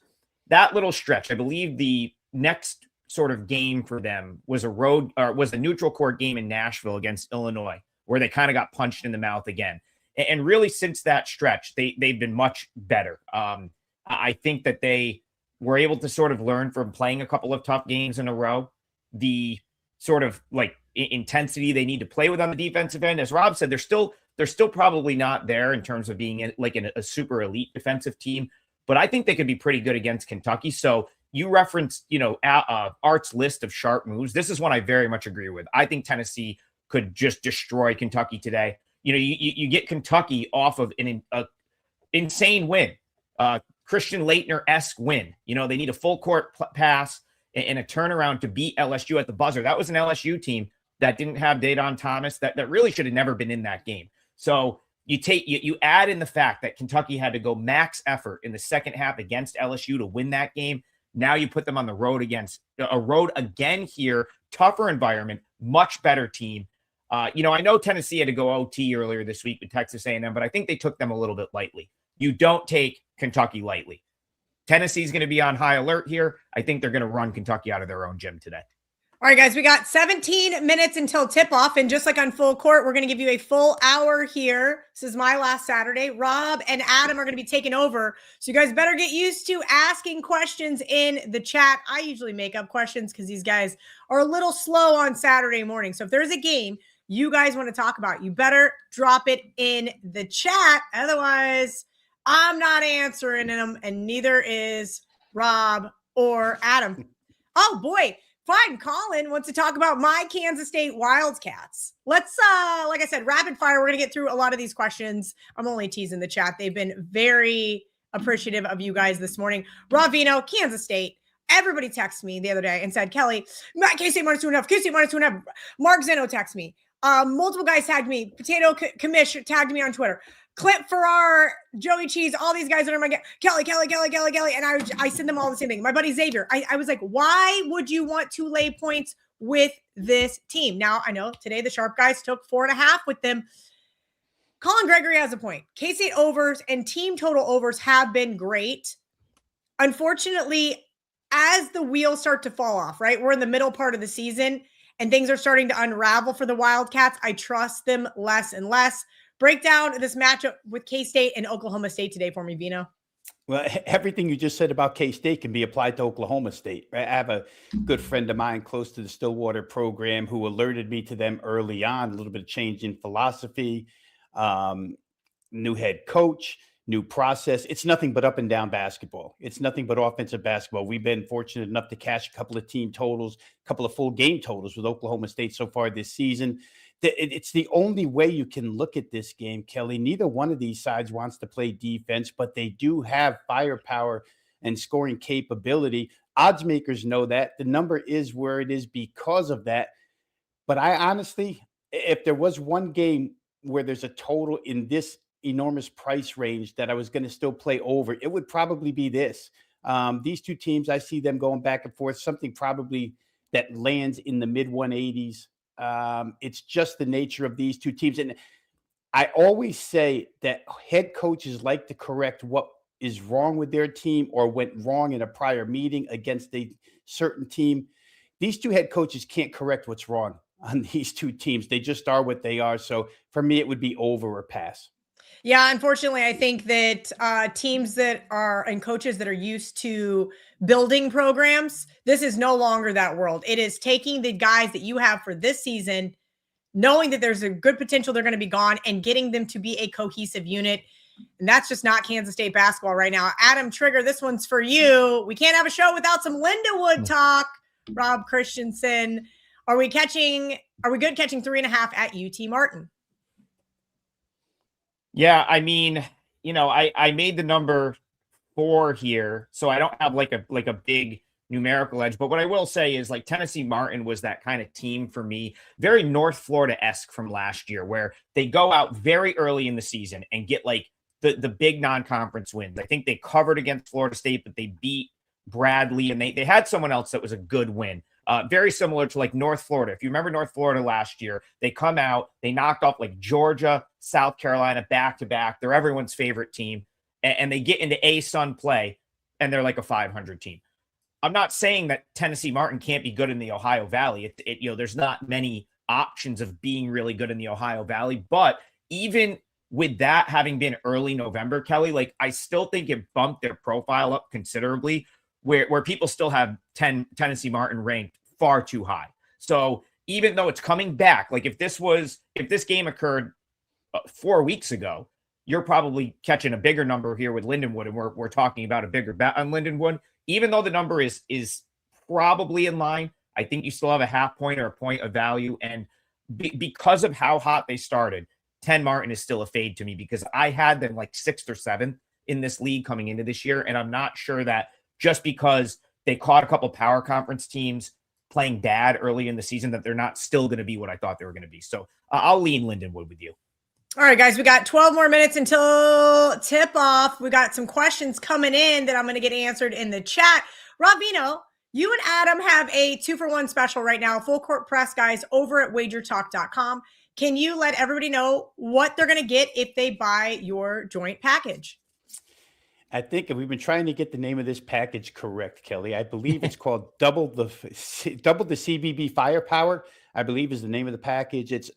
that little stretch, I believe the next sort of game for them was the neutral court game in Nashville against Illinois, where they kind of got punched in the mouth again. And really, since that stretch, they've been much better. I think that they were able to sort of learn from playing a couple of tough games in a row, the sort of like intensity they need to play with on the defensive end. As Rob said, they're still probably not there in terms of being a super elite defensive team, but I think they could be pretty good against Kentucky. So you referenced, Art's list of sharp moves. This is one I very much agree with. I think Tennessee could just destroy Kentucky today. You get Kentucky off of an insane win, Christian Laettner-esque win. They need a full court pass and a turnaround to beat LSU at the buzzer. That was an LSU team that didn't have De'Don Thomas that really should have never been in that game. So you add in the fact that Kentucky had to go max effort in the second half against LSU to win that game. Now you put them on the road again here, tougher environment, much better team. I know Tennessee had to go OT earlier this week with Texas A&M, but I think they took them a little bit lightly. You don't take Kentucky lightly. Tennessee's going to be on high alert here. I think they're going to run Kentucky out of their own gym today. All right, guys, we got 17 minutes until tip-off, and just like on Full Court, we're going to give you a full hour here. This is my last Saturday. Rob and Adam are going to be taking over, so you guys better get used to asking questions in the chat. I usually make up questions because these guys are a little slow on Saturday morning, so if there's a game you guys want to talk about, you better drop it in the chat. Otherwise, I'm not answering them, and neither is Rob or Adam. Oh, boy. Fine. Colin wants to talk about my Kansas State Wildcats. Let's, like I said, rapid fire. We're going to get through a lot of these questions. I'm only teasing the chat. They've been very appreciative of you guys this morning. Rob Veno, Kansas State. Everybody texted me the other day and said, Kelly, K-State -2.5, K-State -2.5. Mark Zeno texted me. Multiple guys tagged me. Potato Commish tagged me on Twitter. Clip Farrar, Joey Cheese, all these guys that are my Kelly. And I send them all the same thing. My buddy Xavier, I was like, why would you want to lay points with this team? Now, I know today the Sharp guys took 4.5 with them. Colin Gregory has a point. K-State overs and team total overs have been great. Unfortunately, as the wheels start to fall off, right? We're in the middle part of the season and things are starting to unravel for the Wildcats. I trust them less and less. Break down this matchup with K-State and Oklahoma State today for me, Veno. Well, everything you just said about K-State can be applied to Oklahoma State. Right? I have a good friend of mine close to the Stillwater program who alerted me to them early on, a little bit of change in philosophy, new head coach, new process. It's nothing but up and down basketball. It's nothing but offensive basketball. We've been fortunate enough to cash a couple of team totals, a couple of full game totals with Oklahoma State so far this season. It's the only way you can look at this game, Kelly. Neither one of these sides wants to play defense, but they do have firepower and scoring capability. Odds makers know that. The number is where it is because of that. But I honestly, if there was one game where there's a total in this enormous price range that I was going to still play over, it would probably be this. These two teams, I see them going back and forth, something probably that lands in the mid 180s. It's just the nature of these two teams. And I always say that head coaches like to correct what is wrong with their team or went wrong in a prior meeting against a certain team. These two head coaches can't correct what's wrong on these two teams. They just are what they are. So for me, it would be over or pass. Yeah, unfortunately, I think that teams that are and coaches that are used to building programs, this is no longer that world. It is taking the guys that you have for this season, knowing that there's a good potential they're going to be gone, and getting them to be a cohesive unit. And that's just not Kansas State basketball right now. Adam Trigger, this one's for you. We can't have a show without some Lindenwood talk. Rob Christensen, are we good catching 3.5 at UT Martin? Yeah, I mean, I made the number 4 here, so I don't have like a big numerical edge. But what I will say is, like, Tennessee Martin was that kind of team for me, very North Florida-esque from last year, where they go out very early in the season and get like the big non-conference wins. I think they covered against Florida State, but they beat Bradley, and they had someone else that was a good win. Very similar to like North Florida. If you remember North Florida last year, they come out, they knocked off like Georgia, South Carolina back-to-back. They're everyone's favorite team. And they get into ASUN play, and they're like a 500 team. I'm not saying that Tennessee Martin can't be good in the Ohio Valley. There's not many options of being really good in the Ohio Valley. But even with that having been early November, Kelly, like, I still think it bumped their profile up considerably, where people still have Tennessee Martin ranked far too high. So even though it's coming back, like if this game occurred 4 weeks ago, you're probably catching a bigger number here with Lindenwood, and we're talking about a bigger bet on Lindenwood. Even though the number is probably in line, I think you still have a half point or a point of value. And because of how hot they started, 10 Martin is still a fade to me, because I had them like 6th or 7th in this league coming into this year. And I'm not sure that just because they caught a couple power conference teams playing bad early in the season, that they're not still going to be what I thought they were going to be. So I'll lean Lindenwood with you. All right, guys, we got 12 more minutes until tip off. We got some questions coming in that I'm going to get answered in the chat. Rob Veno, you and Adam have a 2-for-1 special right now, full court press, guys, over at WagerTalk.com. Can you let everybody know what they're going to get if they buy your joint package? I think we've been trying to get the name of this package correct, Kelly. I believe it's called Double the CBB Firepower, I believe is the name of the package. It's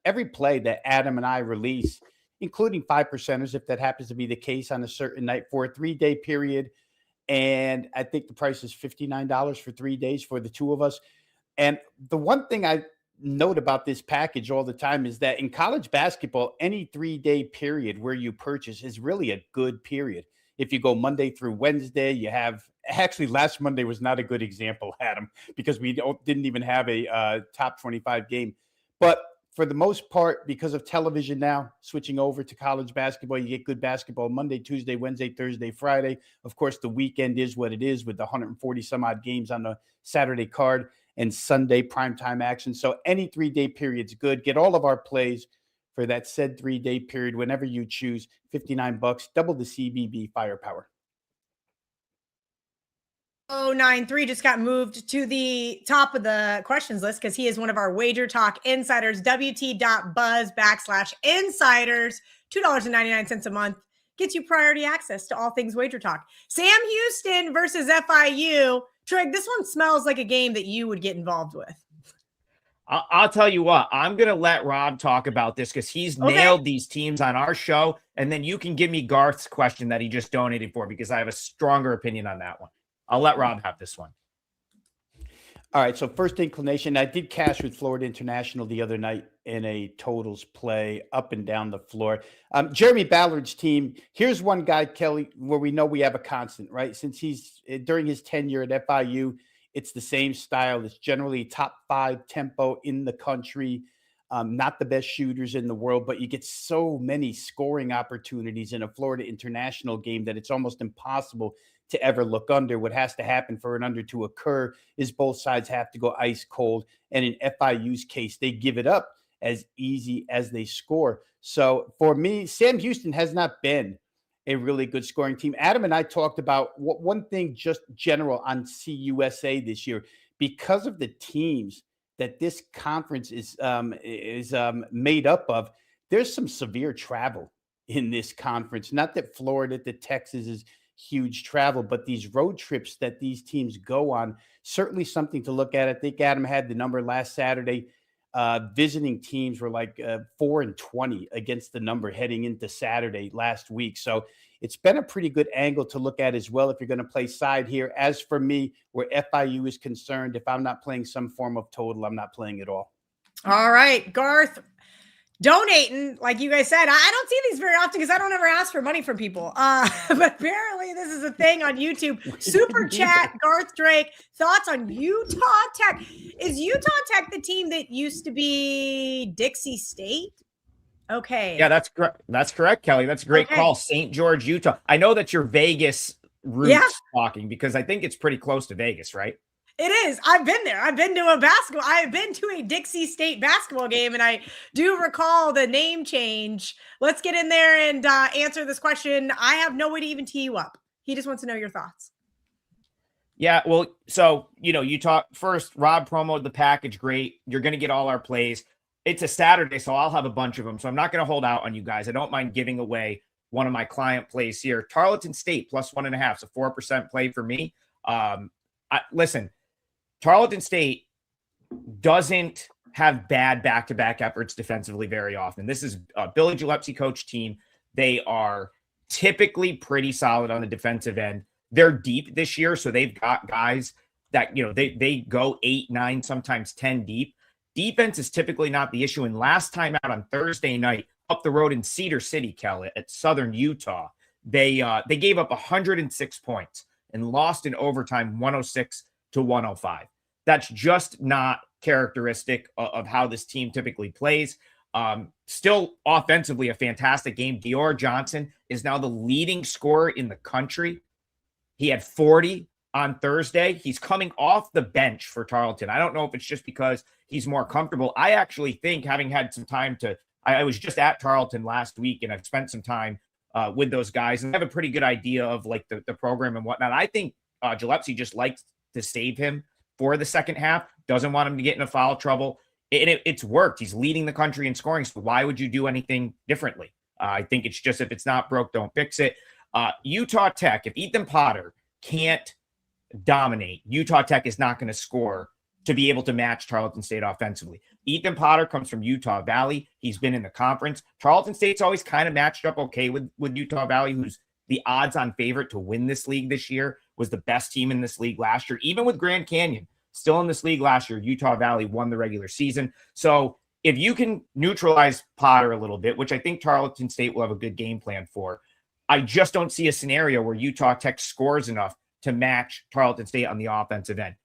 every play that Adam and I release, including 5%ers, if that happens to be the case on a certain night, for a 3-day period. And I think the price is $59 for 3 days for the two of us. And the one thing I note about this package all the time is that in college basketball, any 3-day period where you purchase is really a good period. If you go Monday through Wednesday, you have actually last Monday was not a good example, Adam, because we didn't even have a top 25 game. But for the most part, because of television now, switching over to college basketball, you get good basketball Monday, Tuesday, Wednesday, Thursday, Friday. Of course, the weekend is what it is with the 140 some odd games on the Saturday card and Sunday primetime action. So any 3-day period's good. Get all of our plays for that said 3-day period whenever you choose. $59, double the CBB firepower. 093 just got moved to the top of the questions list because he is one of our Wager Talk insiders. WT.buzz/insiders. $2.99 a month gets you priority access to all things Wager Talk. Sam Houston versus FIU. Trig, this one smells like a game that you would get involved with. I'll tell you what, I'm going to let Rob talk about this because he's nailed these teams on our show. And then you can give me Garth's question that he just donated for, because I have a stronger opinion on that one. I'll let Rob have this one. All right. So first inclination, I did cash with Florida International the other night in a totals play up and down the floor. Jeremy Ballard's team. Here's one guy, Kelly, where we know we have a constant, right? Since he's during his tenure at FIU, it's the same style. It's generally top 5 tempo in the country. not the best shooters in the world, but you get so many scoring opportunities in a Florida International game that it's almost impossible to ever look under. What has to happen for an under to occur is both sides have to go ice cold. And in FIU's case, they give it up as easy as they score. So for me, Sam Houston has not been a really good scoring team. Adam and I talked about one thing just general on CUSA this year, because of the teams that this conference is made up of. There's some severe travel in this conference. Not that Florida to Texas is huge travel, but these road trips that these teams go on, certainly something to look at. I think Adam had the number last Saturday. Visiting teams were like 4-20 against the number heading into Saturday last week. So it's been a pretty good angle to look at as well if you're going to play side here. As for me, where FIU is concerned, if I'm not playing some form of total, I'm not playing at all. All right, Garth, donating, like you guys said. I don't see these very often because I don't ever ask for money from people. But apparently this is a thing on YouTube. Super chat, Garth Drake, thoughts on Utah Tech. Is Utah Tech the team that used to be Dixie State? Okay. Yeah, that's correct. That's correct, Kelly. That's a great call. St. George, Utah. I know that you're Vegas roots talking because I think it's pretty close to Vegas, right? It is. I've been there. I've been to I've been to a Dixie State basketball game, and I do recall the name change. Let's get in there and answer this question. I have no way to even tee you up. He just wants to know your thoughts. Yeah, well, so, you talk first, Rob promoted the package. Great. You're going to get all our plays. It's a Saturday, so I'll have a bunch of them. So I'm not going to hold out on you guys. I don't mind giving away one of my client plays here. Tarleton State plus 1.5. So 4% play for me. Listen, Tarleton State doesn't have bad back-to-back efforts defensively very often. This is a Billy Gillespie coach team. They are typically pretty solid on the defensive end. They're deep this year, so they've got guys that, they go 8, 9, sometimes 10 deep. Defense is typically not the issue. And last time out on Thursday night, up the road in Cedar City, Kelly, at Southern Utah, they gave up 106 points and lost in overtime 106-105. That's just not characteristic of how this team typically plays. Still offensively, a fantastic game. Dior Johnson is now the leading scorer in the country. He had 40 on Thursday. He's coming off the bench for Tarleton. I don't know if it's just because he's more comfortable. I actually think, having had some time I was just at Tarleton last week, and I've spent some time with those guys, and I have a pretty good idea of like the program and whatnot. I think Gillespie just likes to save him for the second half, doesn't want him to get into foul trouble. It's worked. He's leading the country in scoring. So why would you do anything differently? I think it's just, if it's not broke, don't fix it. Utah Tech, if Ethan Potter can't dominate, Utah Tech is not going to score to be able to match Tarleton State offensively. Ethan Potter comes from Utah Valley. He's been in the conference. Tarleton State's always kind of matched up okay with Utah Valley, who's the odds-on favorite to win this league this year, was the best team in this league last year. Even with Grand Canyon still in this league last year, Utah Valley won the regular season. So if you can neutralize Potter a little bit, which I think Tarleton State will have a good game plan for, I just don't see a scenario where Utah Tech scores enough to match Tarleton State on the offensive end.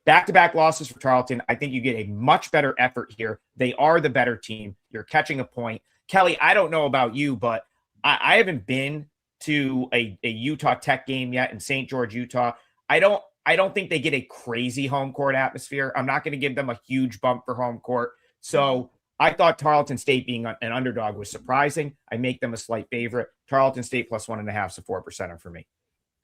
Back-to-back losses for Tarleton. I think you get a much better effort here. They are the better team. You're catching a point. Kelly, I don't know about you, but I haven't been to a Utah Tech game yet in St. George, Utah. I don't think they get a crazy home court atmosphere. I'm not going to give them a huge bump for home court. So I thought Tarleton State being an underdog was surprising. I make them a slight favorite. Tarleton State plus 1.5, so 4% for me.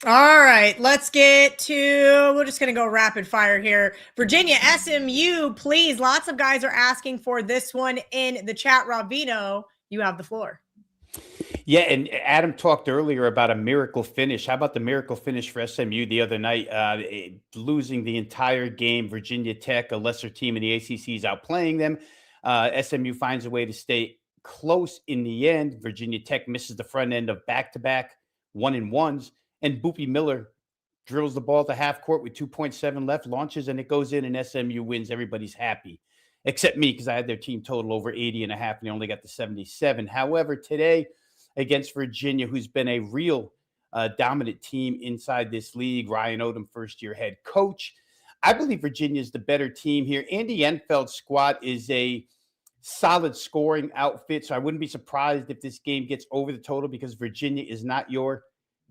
All right, let's get to, we're just going to go rapid fire here. Virginia, SMU, please. Lots of guys are asking for this one in the chat. Rob Veno, you have the floor. Yeah, and Adam talked earlier about a miracle finish. How about the miracle finish for SMU the other night? Losing the entire game. Virginia Tech, a lesser team in the ACC, is outplaying them. SMU finds a way to stay close in the end. Virginia Tech misses the front end of back-to-back 1-and-1s. And Boopy Miller drills the ball to half court with 2.7 left, launches, and it goes in, and SMU wins. Everybody's happy, except me, because I had their team total over 80.5, and they only got the 77. However, today against Virginia, who's been a real dominant team inside this league, Ryan Odom, first-year head coach, I believe Virginia is the better team here. Andy Enfeld's squad is a solid scoring outfit. So I wouldn't be surprised if this game gets over the total, because Virginia is not your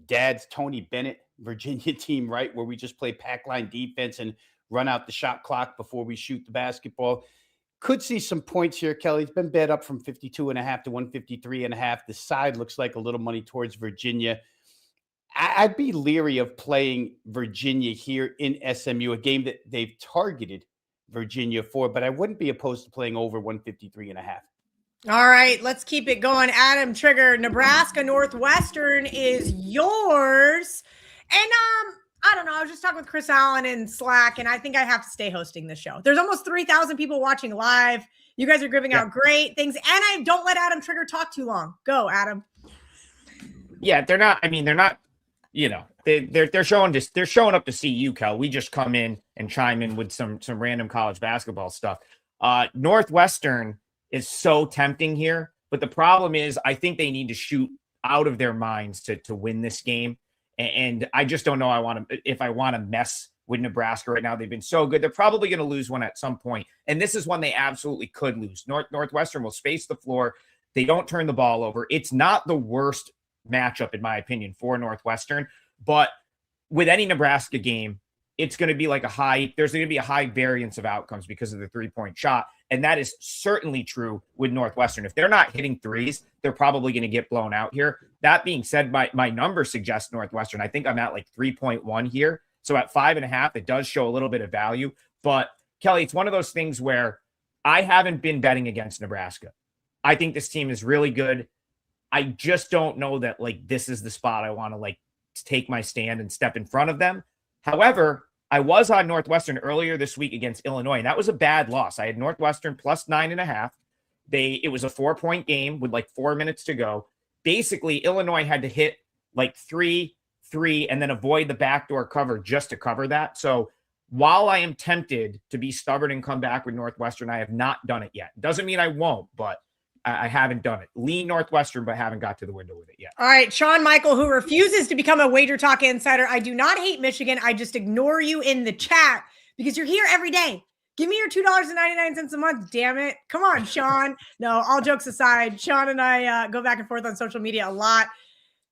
dad's Tony Bennett Virginia team, right? Where we just play pack line defense and run out the shot clock before we shoot the basketball. Could see some points here, Kelly. It's been bet up from 52.5 to 153.5. The side looks like a little money towards Virginia. I'd be leery of playing Virginia here in SMU, a game that they've targeted Virginia for, but I wouldn't be opposed to playing over 153.5. All right, let's keep it going. Adam Trigger, Nebraska Northwestern is yours. And I don't know, I was just talking with Chris Allen in Slack, and I think I have to stay hosting this show. There's almost 3,000 people watching live. You guys are giving out great things, and I don't let Adam Trigger talk too long. Go, Adam. Yeah, they're not, you know, they're showing up to see you, Kel. We just come in and chime in with some random college basketball stuff. Northwestern is so tempting here, but the problem is I think they need to shoot out of their minds to win this game. And I just don't know if I want to mess with Nebraska right now. They've been so good. They're probably going to lose one at some point. And this is one they absolutely could lose. Northwestern will space the floor. They don't turn the ball over. It's not the worst matchup, in my opinion, for Northwestern. But with any Nebraska game, it's going to be like there's going to be a high variance of outcomes because of the 3-point shot. And that is certainly true with Northwestern. If they're not hitting threes, they're probably going to get blown out here. That being said, my numbers suggest Northwestern. I think I'm at like 3.1 here. So at 5.5, it does show a little bit of value. But Kelly, it's one of those things where I haven't been betting against Nebraska. I think this team is really good. I just don't know that like this is the spot I want to like take my stand and step in front of them. However, I was on Northwestern earlier this week against Illinois, and that was a bad loss. I had Northwestern plus 9.5. It was a 4-point game with like 4 minutes to go. Basically, Illinois had to hit like 3, and then avoid the backdoor cover just to cover that. So while I am tempted to be stubborn and come back with Northwestern, I have not done it yet. Doesn't mean I won't, but I haven't done it. Lean Northwestern, but haven't got to the window with it yet. All right, Sean Michael, who refuses to become a WagerTalk insider. I do not hate Michigan. I just ignore you in the chat because you're here every day. Give me your $2.99 a month, damn it. Come on, Sean. No, all jokes aside, Sean and I go back and forth on social media a lot.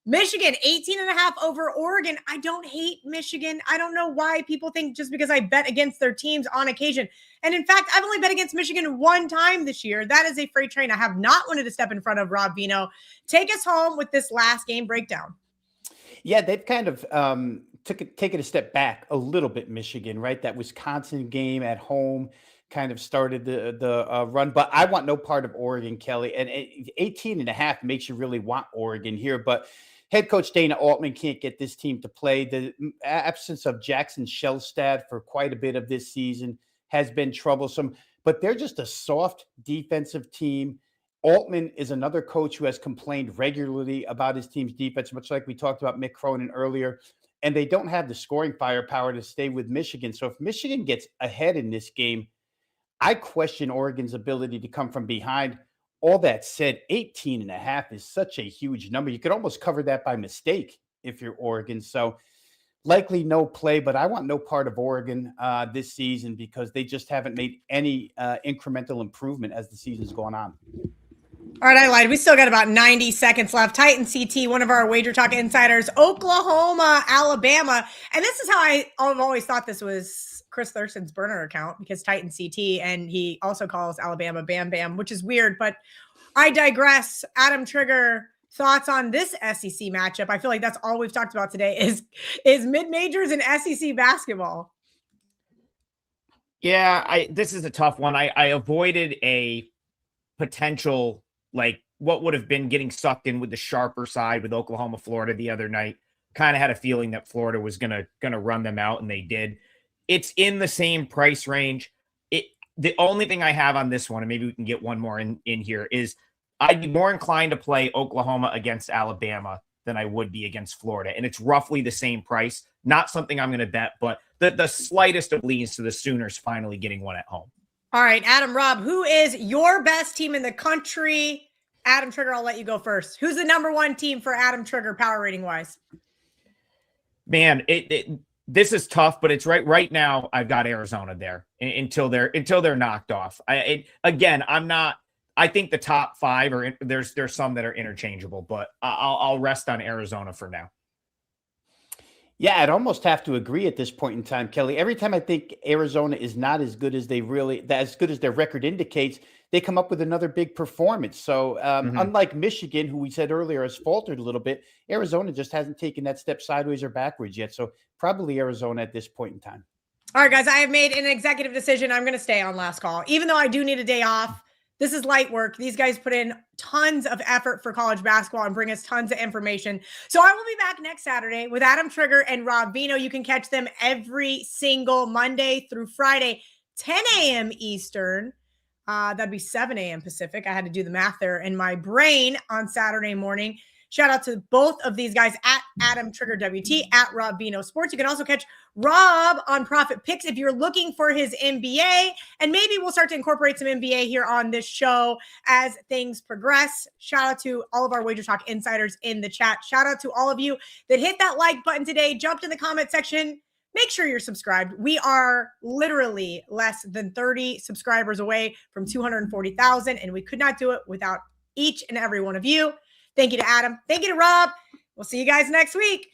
Michigan, 18.5 over Oregon. I don't hate Michigan. I don't know why people think just because I bet against their teams on occasion. And in fact, I've only bet against Michigan one time this year. That is a freight train I have not wanted to step in front of. Rob Veno, take us home with this last game breakdown. Yeah, they've kind of taken a step back a little bit, Michigan, right? That Wisconsin game at home kind of started the run. But I want no part of Oregon, Kelly. And 18.5 makes you really want Oregon here. But head coach Dana Altman can't get this team to play. The absence of Jackson Shellstad for quite a bit of this season has been troublesome, but they're just a soft defensive team. Altman is another coach who has complained regularly about his team's defense, much like we talked about Mick Cronin earlier, and they don't have the scoring firepower to stay with Michigan. So if Michigan gets ahead in this game, I question Oregon's ability to come from behind. All that said, 18.5 is such a huge number. You could almost cover that by mistake if you're Oregon. So likely no play, but I want no part of Oregon this season because they just haven't made any incremental improvement as the season's gone on. All right, I lied. We still got about 90 seconds left. Titan CT, one of our WagerTalk insiders, Oklahoma, Alabama. And this is how I've always thought this was Chris Thurston's burner account because Titan CT, and he also calls Alabama Bam Bam, which is weird, but I digress. Adam Trigger, thoughts on this SEC matchup? I feel like that's all we've talked about today is mid-majors and SEC basketball. Yeah, this is a tough one. I avoided a potential, like what would have been getting sucked in with the sharper side with Oklahoma, Florida the other night. Kind of had a feeling that Florida was gonna run them out, and they did. It's in the same price range. The only thing I have on this one, and maybe we can get one more in here, is I'd be more inclined to play Oklahoma against Alabama than I would be against Florida. And it's roughly the same price. Not something I'm going to bet, but the slightest of leans to the Sooners finally getting one at home. All right, Adam, Rob, who is your best team in the country? Adam Trigger, I'll let you go first. Who's the number one team for Adam Trigger power rating wise? Man, this is tough, but it's right now. I've got Arizona there until they're knocked off. I'm not I think the top 5 are there's some that are interchangeable, but I'll rest on Arizona for now. Yeah, I'd almost have to agree at this point in time, Kelly. Every time I think Arizona is not as good as as good as their record indicates, they come up with another big performance. So unlike Michigan, who we said earlier has faltered a little bit, Arizona just hasn't taken that step sideways or backwards yet. So probably Arizona at this point in time. All right, guys, I have made an executive decision. I'm going to stay on last call, even though I do need a day off. This is light work. These guys put in tons of effort for college basketball and bring us tons of information. So I will be back next Saturday with Adam Trigger and Rob Veno. You can catch them every single Monday through Friday, 10 a.m. Eastern. That'd be 7 a.m. Pacific. I had to do the math there in my brain on Saturday morning. Shout out to both of these guys at Adam Trigger WT, at Rob Veno Sports. You can also catch Rob on Profit Picks if you're looking for his NBA. And maybe we'll start to incorporate some NBA here on this show as things progress. Shout out to all of our WagerTalk insiders in the chat. Shout out to all of you that hit that like button today, jumped in the comment section. Make sure you're subscribed. We are literally less than 30 subscribers away from 240,000, and we could not do it without each and every one of you. Thank you to Adam. Thank you to Rob. We'll see you guys next week.